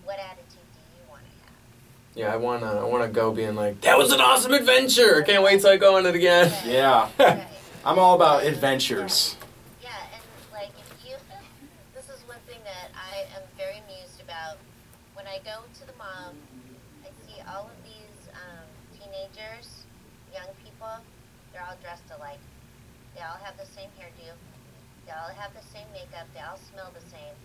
What attitude do you want to have? Yeah, I wanna go being like, that was an awesome adventure! Can't wait till I go on it again. Yeah. Right. I'm all about adventures. Yeah, and like if you, this is one thing that I am very amused about. When I go to the mall, I see all of these teenagers, young people, they're all dressed alike. They all have the same hairdo. They all have the same makeup. They all smell the same.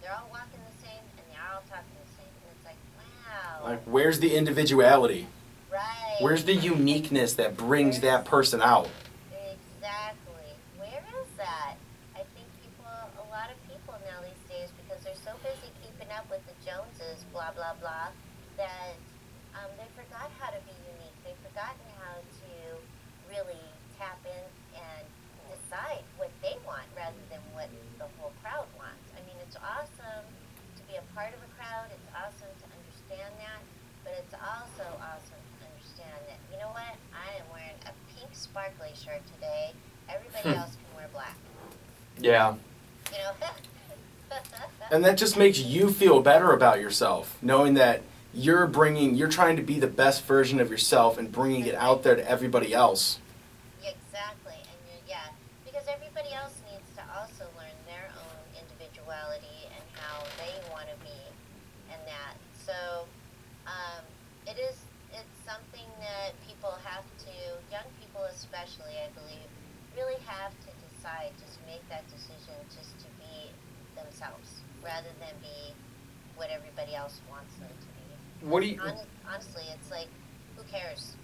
They're all walking the same, and they're all talking the same. And it's like, wow. Like, where's the individuality? Right. Where's the uniqueness that brings that person out? Exactly. Where is that? I think a lot of people now these days, because they're so busy keeping up with the Joneses, blah, blah, blah, that they forgot how to be unique. They've forgotten how to really tap in and decide what they want rather than what the whole crowd wants. I mean, it's awesome to be a part of a crowd. It's awesome to understand that. But it's also awesome to understand that, you know what, I am wearing a pink sparkly shirt today. Everybody else can wear black. Yeah. You know? And that just makes you feel better about yourself, knowing that you're trying to be the best version of yourself and bringing it out there to everybody else. Exactly. And because everybody else needs to also learn their own individuality and how they want to be and that. So, it's something that people have to, young people especially, I believe, really have to decide, just make that decision just to be themselves rather than be what everybody else wants them to be. What do you... Honestly, it's like, who cares?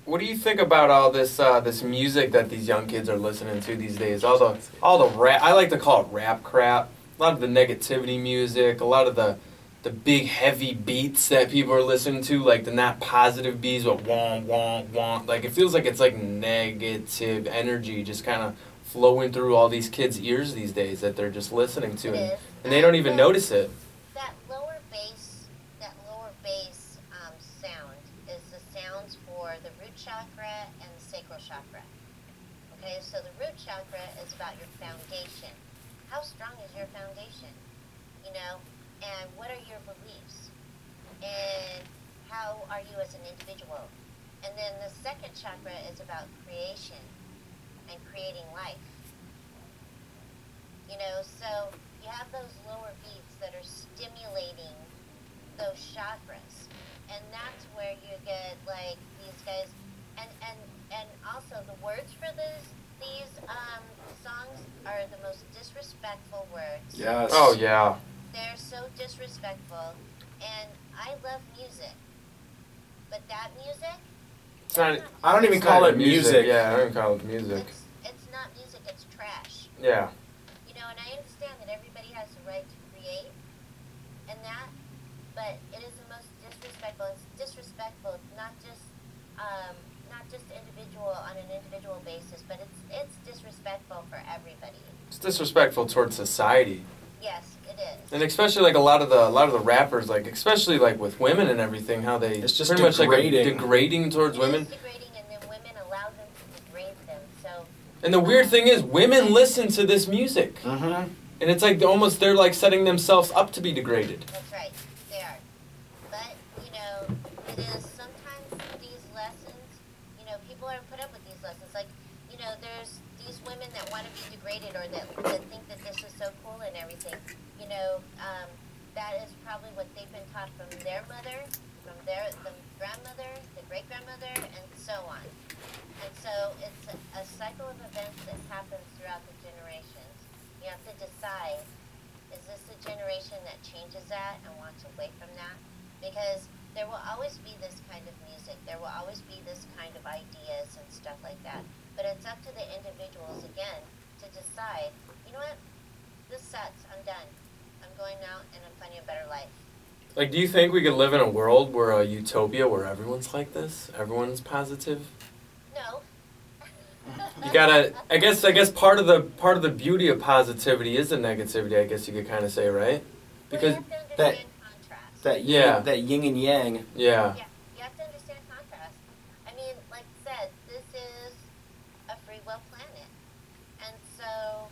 What do you think about all this this music that these young kids are listening to these days? All the rap, I like to call it rap crap. A lot of the negativity music, a lot of the big heavy beats that people are listening to, like the not positive beats, but wah wah wah. Like it feels like it's like negative energy just kind of flowing through all these kids' ears these days that they're just listening to, and they don't even notice it. That lower bass sound is the sounds for the root chakra and the sacral chakra. Okay, so the root chakra is about your foundation. How strong is your foundation? You know, and what are your beliefs? And how are you as an individual? And then the second chakra is about creation and creating life. You know, so you have those lower beats that are stimulating those chakras. And that's where you get like these guys, and also the words for these songs are the most disrespectful words. Yes. Oh yeah. They're so disrespectful, and I love music, but that music. It's not, I don't even call it music. Yeah, I don't even call it music. It's not music. It's trash. Yeah. You know, and I understand that everybody has the right to create, and that, but it is the most disrespectful. It's disrespectful, not just individual on an individual basis, but it's disrespectful for everybody. It's disrespectful towards society. Yes, it is. And especially like a lot of the rappers, like especially like with women and everything, how they It's just pretty much like degrading. degrading towards women. It is degrading, and then women allow them to degrade them. So. And the weird thing is, women listen to this music, Mm-hmm. and it's like they're like setting themselves up to be degraded. That's right, they are. But, you know, it is sometimes these lessons, you know, people are put up with these lessons. Like, you know, there's these women that want to be degraded or that think that this is so cool and everything. You know, that is probably what they've been taught from their mother, from the grandmother, the great-grandmother, and so on. And so it's a cycle of events that happens throughout the generations. You have to decide, is this the generation that changes that and wants away from that? Because there will always be this kind of music. There will always be this kind of ideas and stuff like that. But it's up to the individuals, again, to decide, you know what, this sucks, I'm done. I'm going out and I'm finding a better life. Like, do you think we could live in a world where a utopia where everyone's like this? Everyone's positive? No. You gotta. I guess part of the beauty of positivity is the negativity. I guess you could kind of say, right? Because you have to understand contrast. that yin and yang. yeah. Yeah, you have to understand contrast. I mean, like I said, this is a free will planet. And so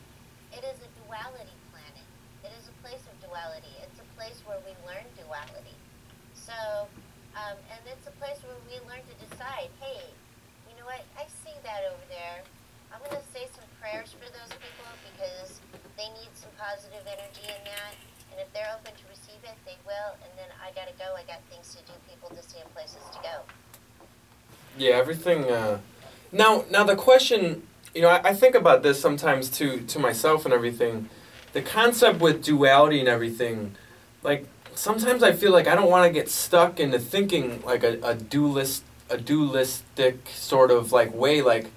it is a duality planet. It is a place of duality. It's a place where we learn duality. So, and it's a place where we learn to decide, hey, you know what, I see that over there. I'm going to say some prayers for those people because they need some positive energy in that. And if they're open to receive it, they will. And then I got to go. I got things to do, people to see, and places to go. Yeah, everything. Now the question, you know, I think about this sometimes to myself and everything. The concept with duality and everything, like sometimes I feel like I don't want to get stuck into thinking like a dualistic sort of like way. Like,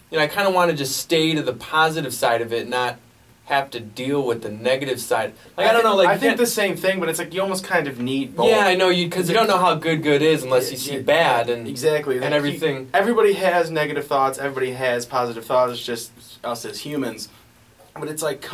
you know, I kind of want to just stay to the positive side of it, not have to deal with the negative side. Like I don't know, like I think the same thing, but it's like you almost kind of need both. Yeah, I know because you don't know how good is unless you see bad and exactly and everything. Everybody has negative thoughts. Everybody has positive thoughts. It's just us as humans. But it's like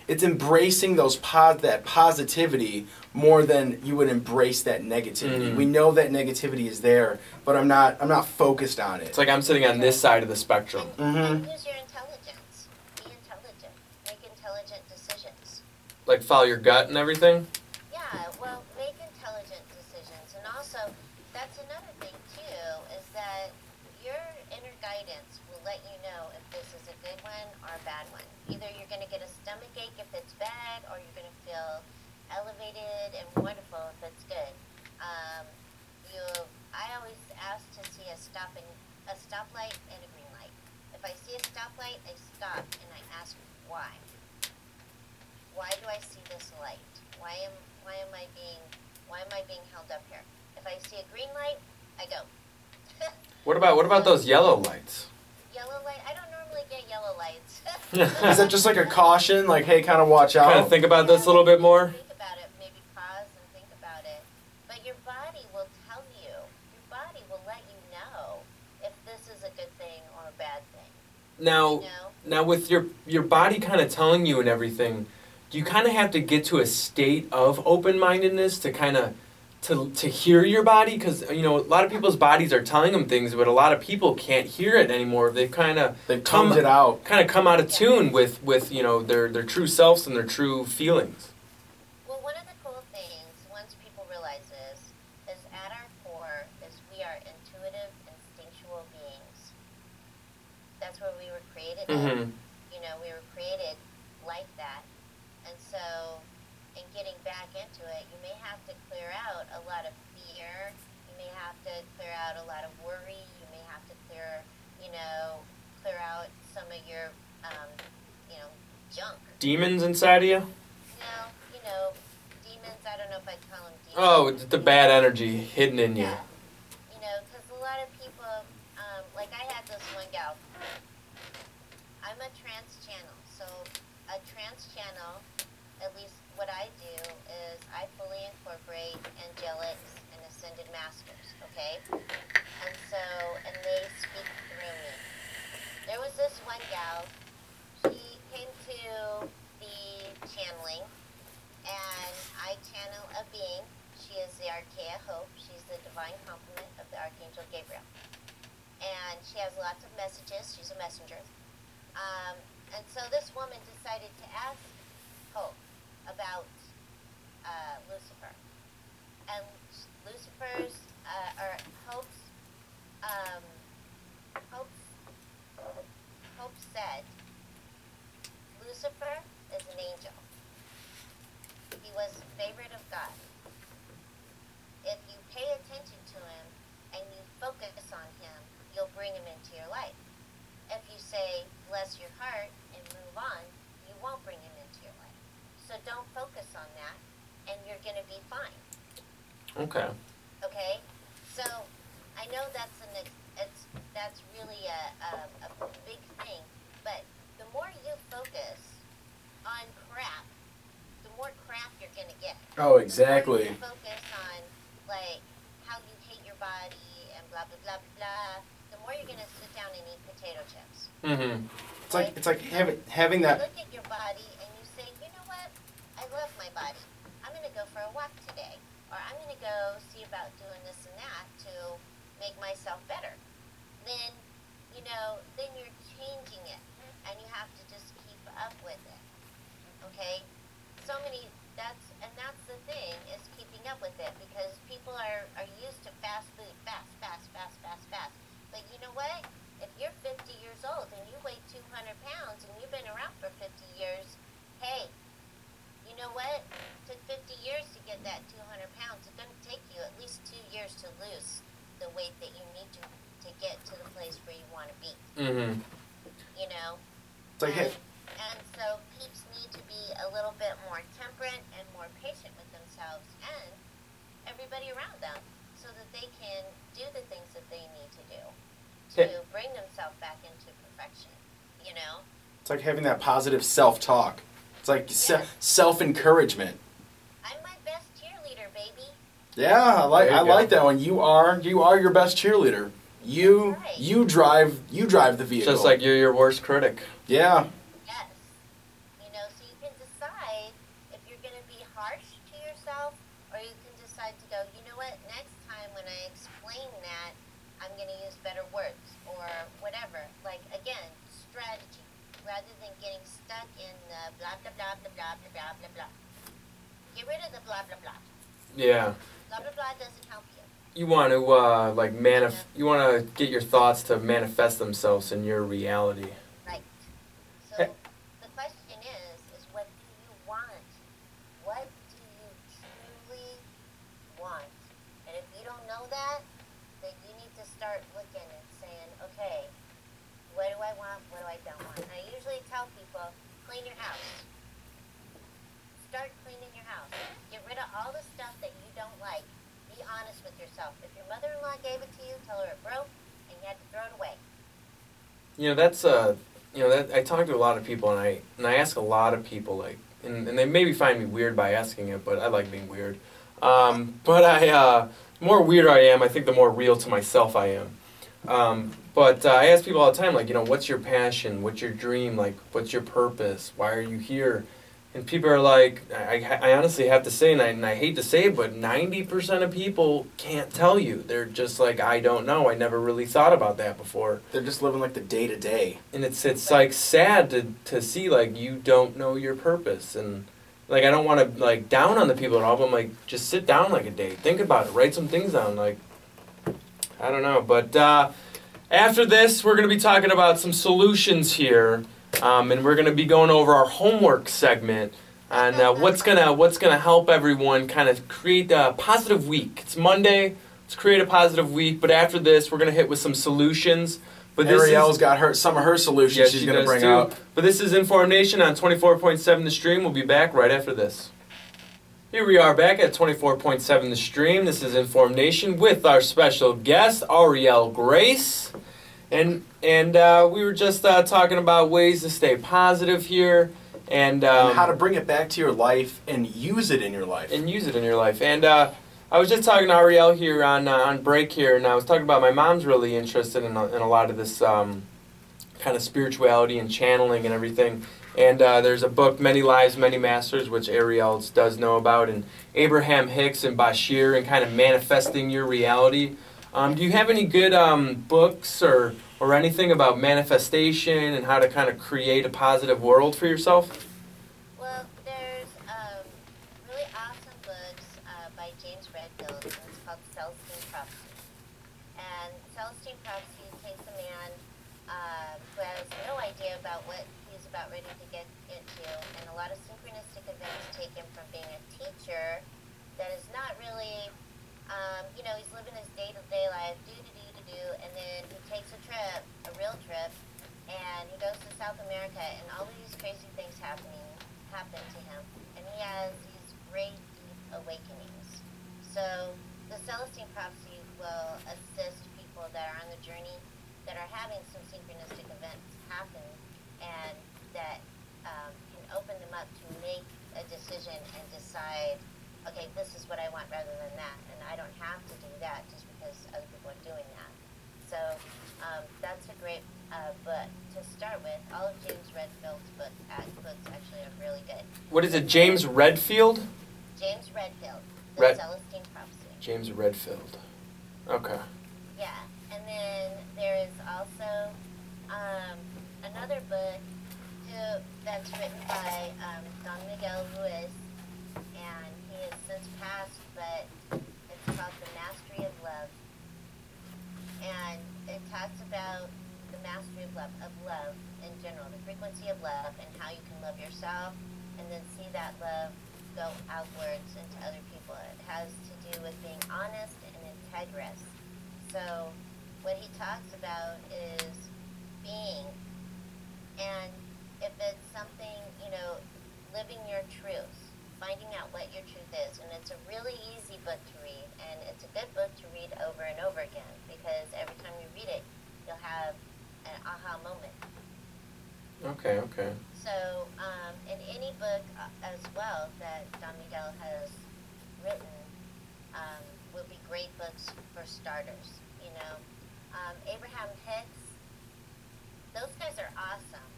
it's embracing that positivity more than you would embrace that negativity. Mm-hmm. We know that negativity is there, but I'm not focused on it. It's like I'm sitting on this side of the spectrum. And use your intelligence. Be intelligent. Make intelligent decisions. Like follow your gut and everything? Yeah, well, make intelligent decisions. And also, that's another thing, too, is that your inner guidance will let you know if this is a good one or a bad one. Either you're going to get a stomach ache if it's bad, or you're going to feel elevated and wonderful if it's good. I always ask to see a stoplight and a green light. If I see a stoplight, I stop and I ask why. Why do I see this light? Why am I being held up here? If I see a green light, I go. What about those yellow lights? Yellow light? I don't normally get yellow lights. Is that just like a caution? Like, hey, kind of watch out? Kind of think about this a little bit more? Think about it. Maybe pause and think Now, You know? now with your body kind of telling you and everything, do you kind of have to get to a state of open-mindedness to kind of to hear your body? Because a lot of people's bodies are telling them things, but a lot of people can't hear it anymore. They've toned it out. Kind of come out of tune with their true selves and their true feelings. Well, one of the cool things, once people realize this, is at our core is we are intuitive, instinctual beings. That's where we were created. Mm-hmm. We were created like that. And so, in getting back into it, you may have to clear out a lot of fear. You may have to clear out a lot of worry. You may have to clear out some of your, junk. Demons inside of you? No, demons, I don't know if I'd call them demons. Oh, it's the bad energy hidden in you. Yeah. Because a lot of people, like I had this one gal. I'm a trance channel. So a trance channel, at least what I do, is I fully incorporate angelics and ascended masters, okay? And they speak through me. There was this one gal, she came to the channeling, and I channel a being. She is the Archaea Hope. She's the divine complement of the Archangel Gabriel. And she has lots of messages. She's a messenger. And so this woman decided to ask Hope about Lucifer. And Lucifer's, or Hope's, Hope said, Lucifer is an angel. He was a favorite of God. If you pay attention to him and you focus on him, you'll bring him into your life. If you say, bless your heart, and move on, you won't bring him into your life. So don't focus on that, and you're going to be fine. Okay. Okay? So I know that's really a big thing, but the more you focus on crap, the more crap you're going to get. Oh, exactly. The more you focus on, like, how you hate your body and blah, blah, blah, blah, the more you're going to sit down and eat potato chips. Mm-hmm. It's like having that. You look at your body and you say, you know what? I love my body. I'm going to go for a walk today. Or I'm going to go see about doing this and that to make myself better. Then, then you're changing it. And you have to just keep up with it. Okay? That's the thing, is keeping up with it. Because people are used to fast food. Fast. But you know what? If you're 50 years old and you weigh 200 pounds and you've been around for 50 years, hey, you know what? It took 50 years to get that 200 pounds. It's going to take you at least 2 years to lose the weight that you need to get to the place where you want to be. Mm-hmm. It's like, and so peeps need to be a little bit more temperate and more patient with themselves and everybody around them so that they can do the things that they need to do to bring themselves back into perfection, It's like having that positive self-talk. It's like self-encouragement. I'm my best cheerleader, baby. Yeah, I like that one. You are your best cheerleader. You Right. you drive the vehicle. Just like you're your worst critic. Yeah. Yes. So you can decide if you're going to be harsh to yourself, or you can decide to go, you know what, next time when I explain that, I'm going to use better words, or whatever. Like, again, strategy, rather than getting stuck in the blah, blah, blah, blah, blah, blah, blah, blah, blah. Get rid of the blah, blah, blah. Yeah. Blah, blah, blah doesn't help you. You want to you want to get your thoughts to manifest themselves in your reality. Right. So the question is what do you want? What do you truly want? And if you don't know that, then you need to start looking and saying, okay, what do I want? What do I don't want? And I usually tell people, clean your house. Start cleaning your house. Get rid of all the stuff that you don't like. Be honest with yourself. If your mother-in-law gave it to you, tell her it broke and you had to throw it away. I talk to a lot of people and I ask a lot of people, like, and they maybe find me weird by asking it, but I like being weird. But the more weird I am, I think the more real to myself I am. But I ask people all the time, like, you know, what's your passion? What's your dream? Like, what's your purpose? Why are you here? And people are like, I honestly have to say, and I hate to say it, but 90% of people can't tell you. They're just like, I don't know. I never really thought about that before. They're just living like the day-to-day. And it's like sad to see, like, you don't know your purpose. And, like, I don't want to, like, down on the people at all, but I'm like, just sit down like a day. Think about it. Write some things down. Like, I don't know. But after this, we're going to be talking about some solutions here. And we're going to be going over our homework segment on what's gonna help everyone kind of create a positive week. It's Monday. Let's create a positive week. But after this, we're going to hit with some solutions. But Auriel's got some of her solutions she's going to bring out. But this is InformNation on 24.7 The Stream. We'll be back right after this. Here we are back at 24.7 The Stream. This is InformNation with our special guest, Auriel Grace. And we were just talking about ways to stay positive here. And how to bring it back to your life and use it in your life. And I was just talking to Auriel here on break here, and I was talking about my mom's really interested in a lot of this kind of spirituality and channeling and everything. And there's a book, Many Lives, Many Masters, which Auriel does know about, and Abraham Hicks and Bashir and kind of manifesting your reality. Do you have any good books or anything about manifestation and how to kind of create a positive world for yourself? Well, there's really awesome books by James Redfield, and it's called Celestine Prophecy. And Celestine Prophecy takes a man who has no idea about what he's about ready to get into, and a lot of synchronistic events take him from being a teacher that is not really, he's living his day-to-day life, and then he takes a trip, a real trip, and he goes to South America, and all of these crazy things happen to him, and he has these great deep awakenings. So the Celestine Prophecy will assist people that are on the journey, that are having some synchronistic events happen, and that can open them up to make a decision and decide, okay, this is what I want rather than that, and I don't have to do that just because other people are doing that. So that's a great book to start with. All of James Redfield's books actually are really good. What is it, James Redfield? James Redfield, The Celestine Prophecy. James Redfield. Okay. Yeah, and then there is also another book that's written by Don Miguel Ruiz, and he has since passed, but it's called The Mastery of Love. And it talks about the mastery of love in general, the frequency of love, and how you can love yourself, and then see that love go outwards into other people. It has to do with being honest and integrous. So what he talks about is being, and if it's something, living your truth, finding out what your truth is. And it's a really easy book to read, and it's a good book to read over and over again, because every time you read it, you'll have an aha moment. Okay. So, in any book as well that Don Miguel has written will be great books for starters. Abraham Hicks, those guys are awesome,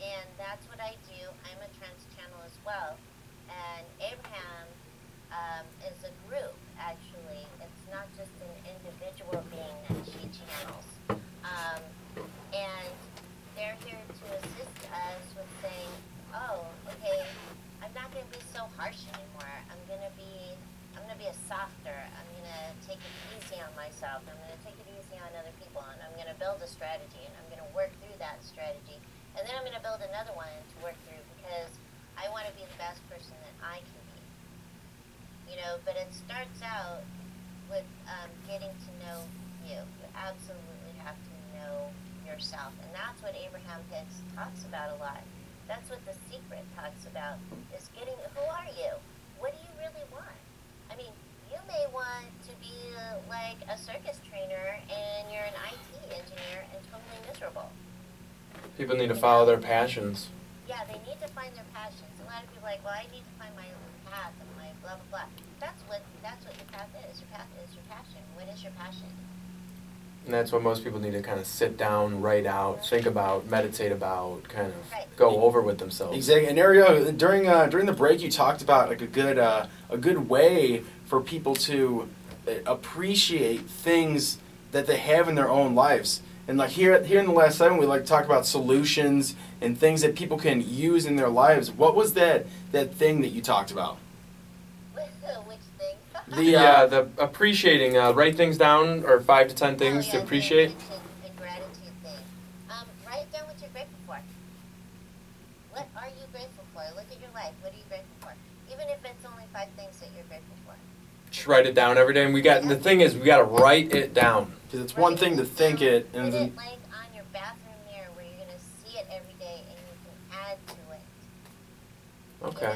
and that's what I do. I'm a trance channel as well. And Abraham is a group, actually. It's not just an individual being that she channels. And they're here to assist us with saying, oh, okay, I'm not going to be so harsh anymore. I'm going to be a softer. I'm going to take it easy on myself. I'm going to take it easy on other people. And I'm going to build a strategy. And I'm going to work through that strategy. And then I'm going to build another one to work through, because I want to be the best person that I can be. But it starts out with getting to know you. You absolutely have to know yourself. And that's what Abraham Hicks talks about a lot. That's what The Secret talks about, is getting, who are you? What do you really want? I mean, you may want to be like a circus trainer, and you're an IT engineer and totally miserable. People need to follow their passions. Yeah, they need to find their passions. A lot of people are like, well, I need to find my path and my blah, blah, blah. That's what your path is. Your path is your passion. What is your passion? And that's what most people need to kind of sit down, write out, think about, meditate about, kind of Right. go over with themselves. Exactly. And Auriel, during the break, you talked about like a good way for people to appreciate things that they have in their own lives. And like here in the last segment, we like to talk about solutions and things that people can use in their lives. What was that thing that you talked about? Which thing? The appreciating, write things down, or 5 to 10 things to appreciate. The gratitude thing. Write down what you're grateful for. What are you grateful for? Look at your life. What are you grateful for? Even if it's only 5 things that you're grateful for. Just write it down every day. And the thing is, we got to write it down. Because it's one thing to think it, and put then it like on your bathroom mirror where you're gonna see it every day, and you can add to it. Okay.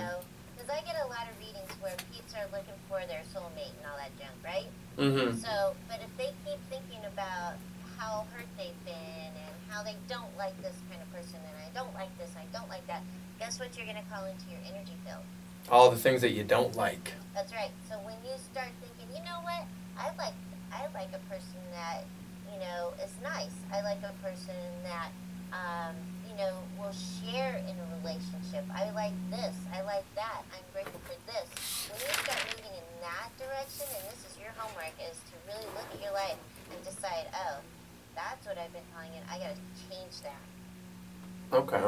Because I get a lot of readings where peeps are looking for their soulmate and all that junk, right? Mm-hmm. So, but if they keep thinking about how hurt they've been and how they don't like this kind of person, and I don't like this, I don't like that, guess what you're gonna call into your energy field? All the things that you don't like. That's right. So when you start thinking, you know what, I like a person that, is nice. I like a person that, will share in a relationship. I like this. I like that. I'm grateful for this. When you start moving in that direction, and this is your homework, is to really look at your life and decide, oh, that's what I've been calling it. I got to change that. Okay.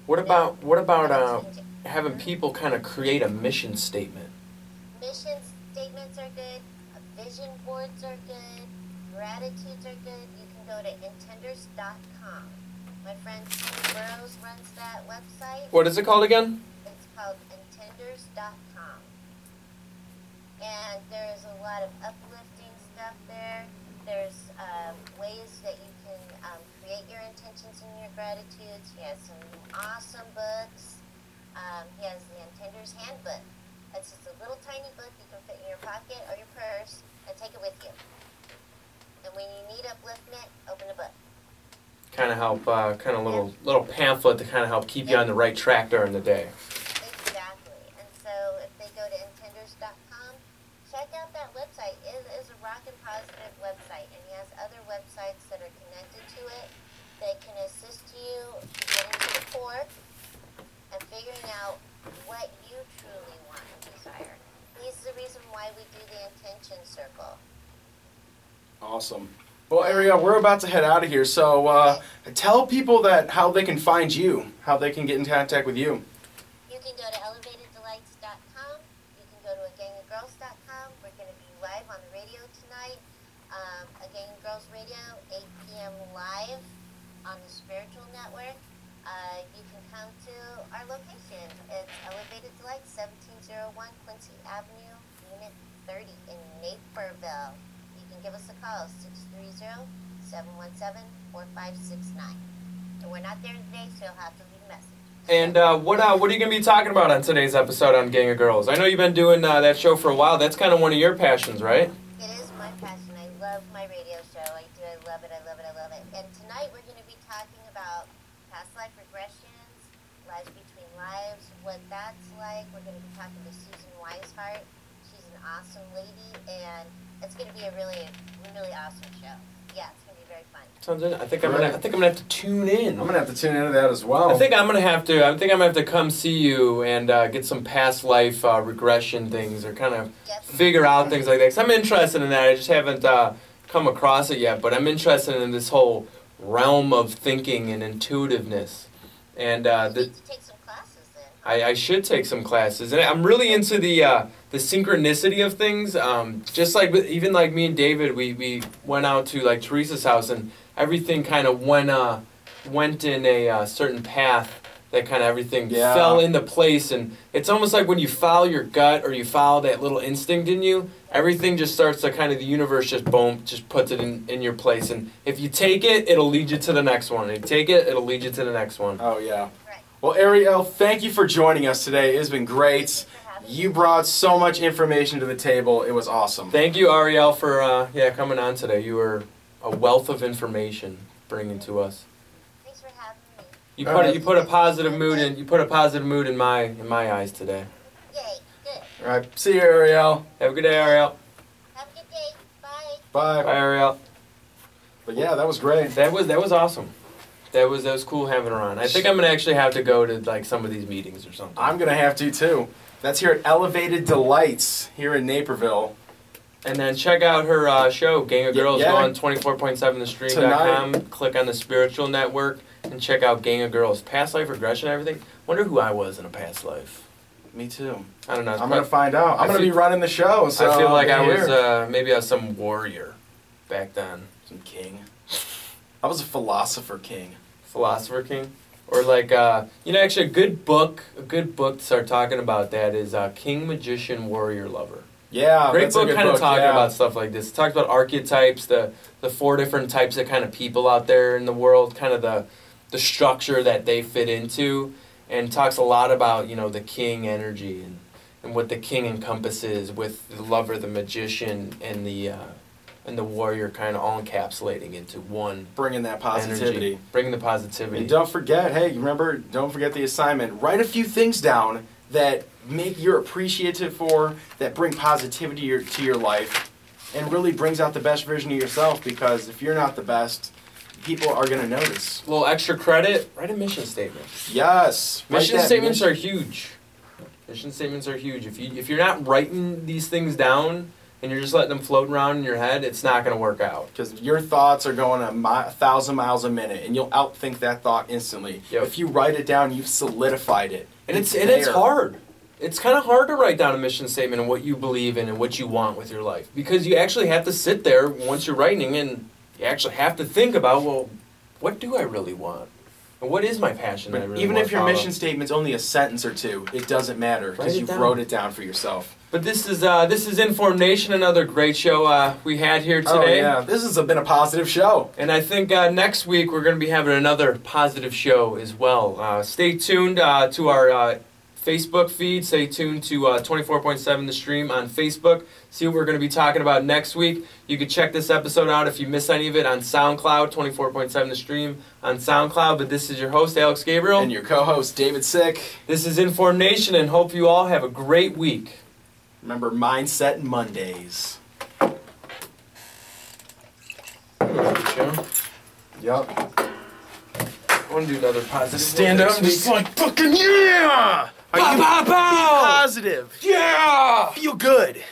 What about having people kind of create a mission statement? Mission statements are good. Vision boards are good. Gratitudes are good. You can go to intenders.com. My friend Tony Burrows runs that website. What is it called again? It's called intenders.com. And there's a lot of uplifting stuff there. There's ways that you can create your intentions and your gratitudes. He has some awesome books. He has the Intenders Handbook. It's just a little tiny book you can fit in your pocket or your purse and take it with you. And when you need upliftment, open the book. Kind of help, kind of little pamphlet to kind of help keep you on the right track during the day. Exactly. And so if they go to intenders.com, check out that website. It is a rockin' positive website, and he has other websites that are connected to it that can assist you getting to the core and figuring out what you truly want and desire. He's the reason why we do the intention circle. awesome. Well, Auriel, we're about to head out of here, so tell people how they can find you, how they can get in contact with you. You can go to elevateddelights.com. You can go to agangofgirls.com. We're going to be live on the radio tonight. A Gang of Girls Radio, 8 p.m. live on the Spiritual Network. You can come to our location. It's Elevated Delights, 1701 Quincy Avenue, Unit 30 in Naperville. You can give us a call, 630-717-4569. And we're not there today, so you'll have to leave a message. And what are you going to be talking about on today's episode on Gang of Girls? I know you've been doing that show for a while. That's kind of one of your passions, right? It is my passion. I love my radio show. I do. I love it. I love it. I love it. And tonight we're going to be talking about past life regressions, lives between lives, what that's like. We're going to be talking to Susan Weishart. She's an awesome lady, and it's going to be a really, really awesome show. Yeah, it's going to be very fun. Sounds good. I think I'm gonna have to tune in. I'm gonna have to tune into that as well. I think I'm gonna have to come see you and get some past life regression things, or kind of figure out things like that. 'Cause I'm interested in that. I just haven't come across it yet, but I'm interested in this whole realm of thinking and intuitiveness. And You need to take some classes then. I should take some classes, and I'm really into the synchronicity of things. Just like even like me and David, we went out to like Teresa's house, and everything kind of went in a certain path. That kind of everything fell into place, and it's almost like when you follow your gut or you follow that little instinct in you, everything just starts to kind of, the universe just puts it in your place. And if you take it, it'll lead you to the next one. If you take it, it'll lead you to the next one. Oh, yeah. Right. Well, Auriel, thank you for joining us today. It's been great. You brought so much information to the table. It was awesome. Thank you, Auriel, for coming on today. You were a wealth of information bringing to us. Thanks for having me. You put a positive mood in. You put a positive mood in my eyes today. Yay, good. All right. See you, Auriel. Have a good day, Auriel. Have a good day. Bye. Bye. Bye, Auriel. But yeah, that was great. That was awesome. That was cool having her on. I think I'm gonna actually have to go to like some of these meetings or something. I'm gonna have to too. That's here at Elevated Delights here in Naperville. And then check out her show, Gang of Girls. Yeah. Go on 24.7thestream.com, click on the Spiritual Network, and check out Gang of Girls. Past life regression and everything. Wonder who I was in a past life. Me too. I don't know. I'm going to find out. I'm going to be running the show. So I feel like I was, maybe I was some warrior back then. Some king. I was a philosopher king. Philosopher king? Or like, actually a good book to start talking about that is King, Magician, Warrior, Lover. Yeah, great that's a book good kind of book, talking yeah. about stuff like this. It talks about archetypes, the 4 different types of kind of people out there in the world, kind of the structure that they fit into, and talks a lot about, the king energy and what the king encompasses with the lover, the magician, and the warrior kind of all encapsulating into one. Bringing that positivity. Energy. Bringing the positivity. And don't forget, don't forget the assignment. Write a few things down that you're appreciative for, that bring positivity to your life, and really brings out the best version of yourself, because if you're not the best, people are going to notice. A little extra credit, write a mission statement. Yes. Mission statements are huge. Mission statements are huge. If you're not writing these things down and you're just letting them float around in your head, it's not going to work out. Because your thoughts are going 1,000 miles a minute, and you'll outthink that thought instantly. Yep. If you write it down, you've solidified it. And it's hard. It's kind of hard to write down a mission statement and what you believe in and what you want with your life, because you actually have to sit there once you're writing and you actually have to think about, well, what do I really want? And what is my passion that I really Even want if your to follow? mission statement's only a sentence or two, it doesn't matter, because you wrote it down for yourself. But this is InformNation, another great show we had here today. Oh yeah, this has been a positive show. And I think next week we're going to be having another positive show as well. Stay tuned to our Facebook feed. Stay tuned to 24.7 The Stream on Facebook. See what we're going to be talking about next week. You can check this episode out if you missed any of it on SoundCloud, 24.7 The Stream on SoundCloud. But this is your host, Alex Gabriel. And your co-host, David Sick. This is InformNation, and hope you all have a great week. Remember, Mindset Mondays. Yep. I want to do another positive. Stand up and just like, fucking yeah! Are you Pow, pow, pow! be positive? Yeah! Feel good.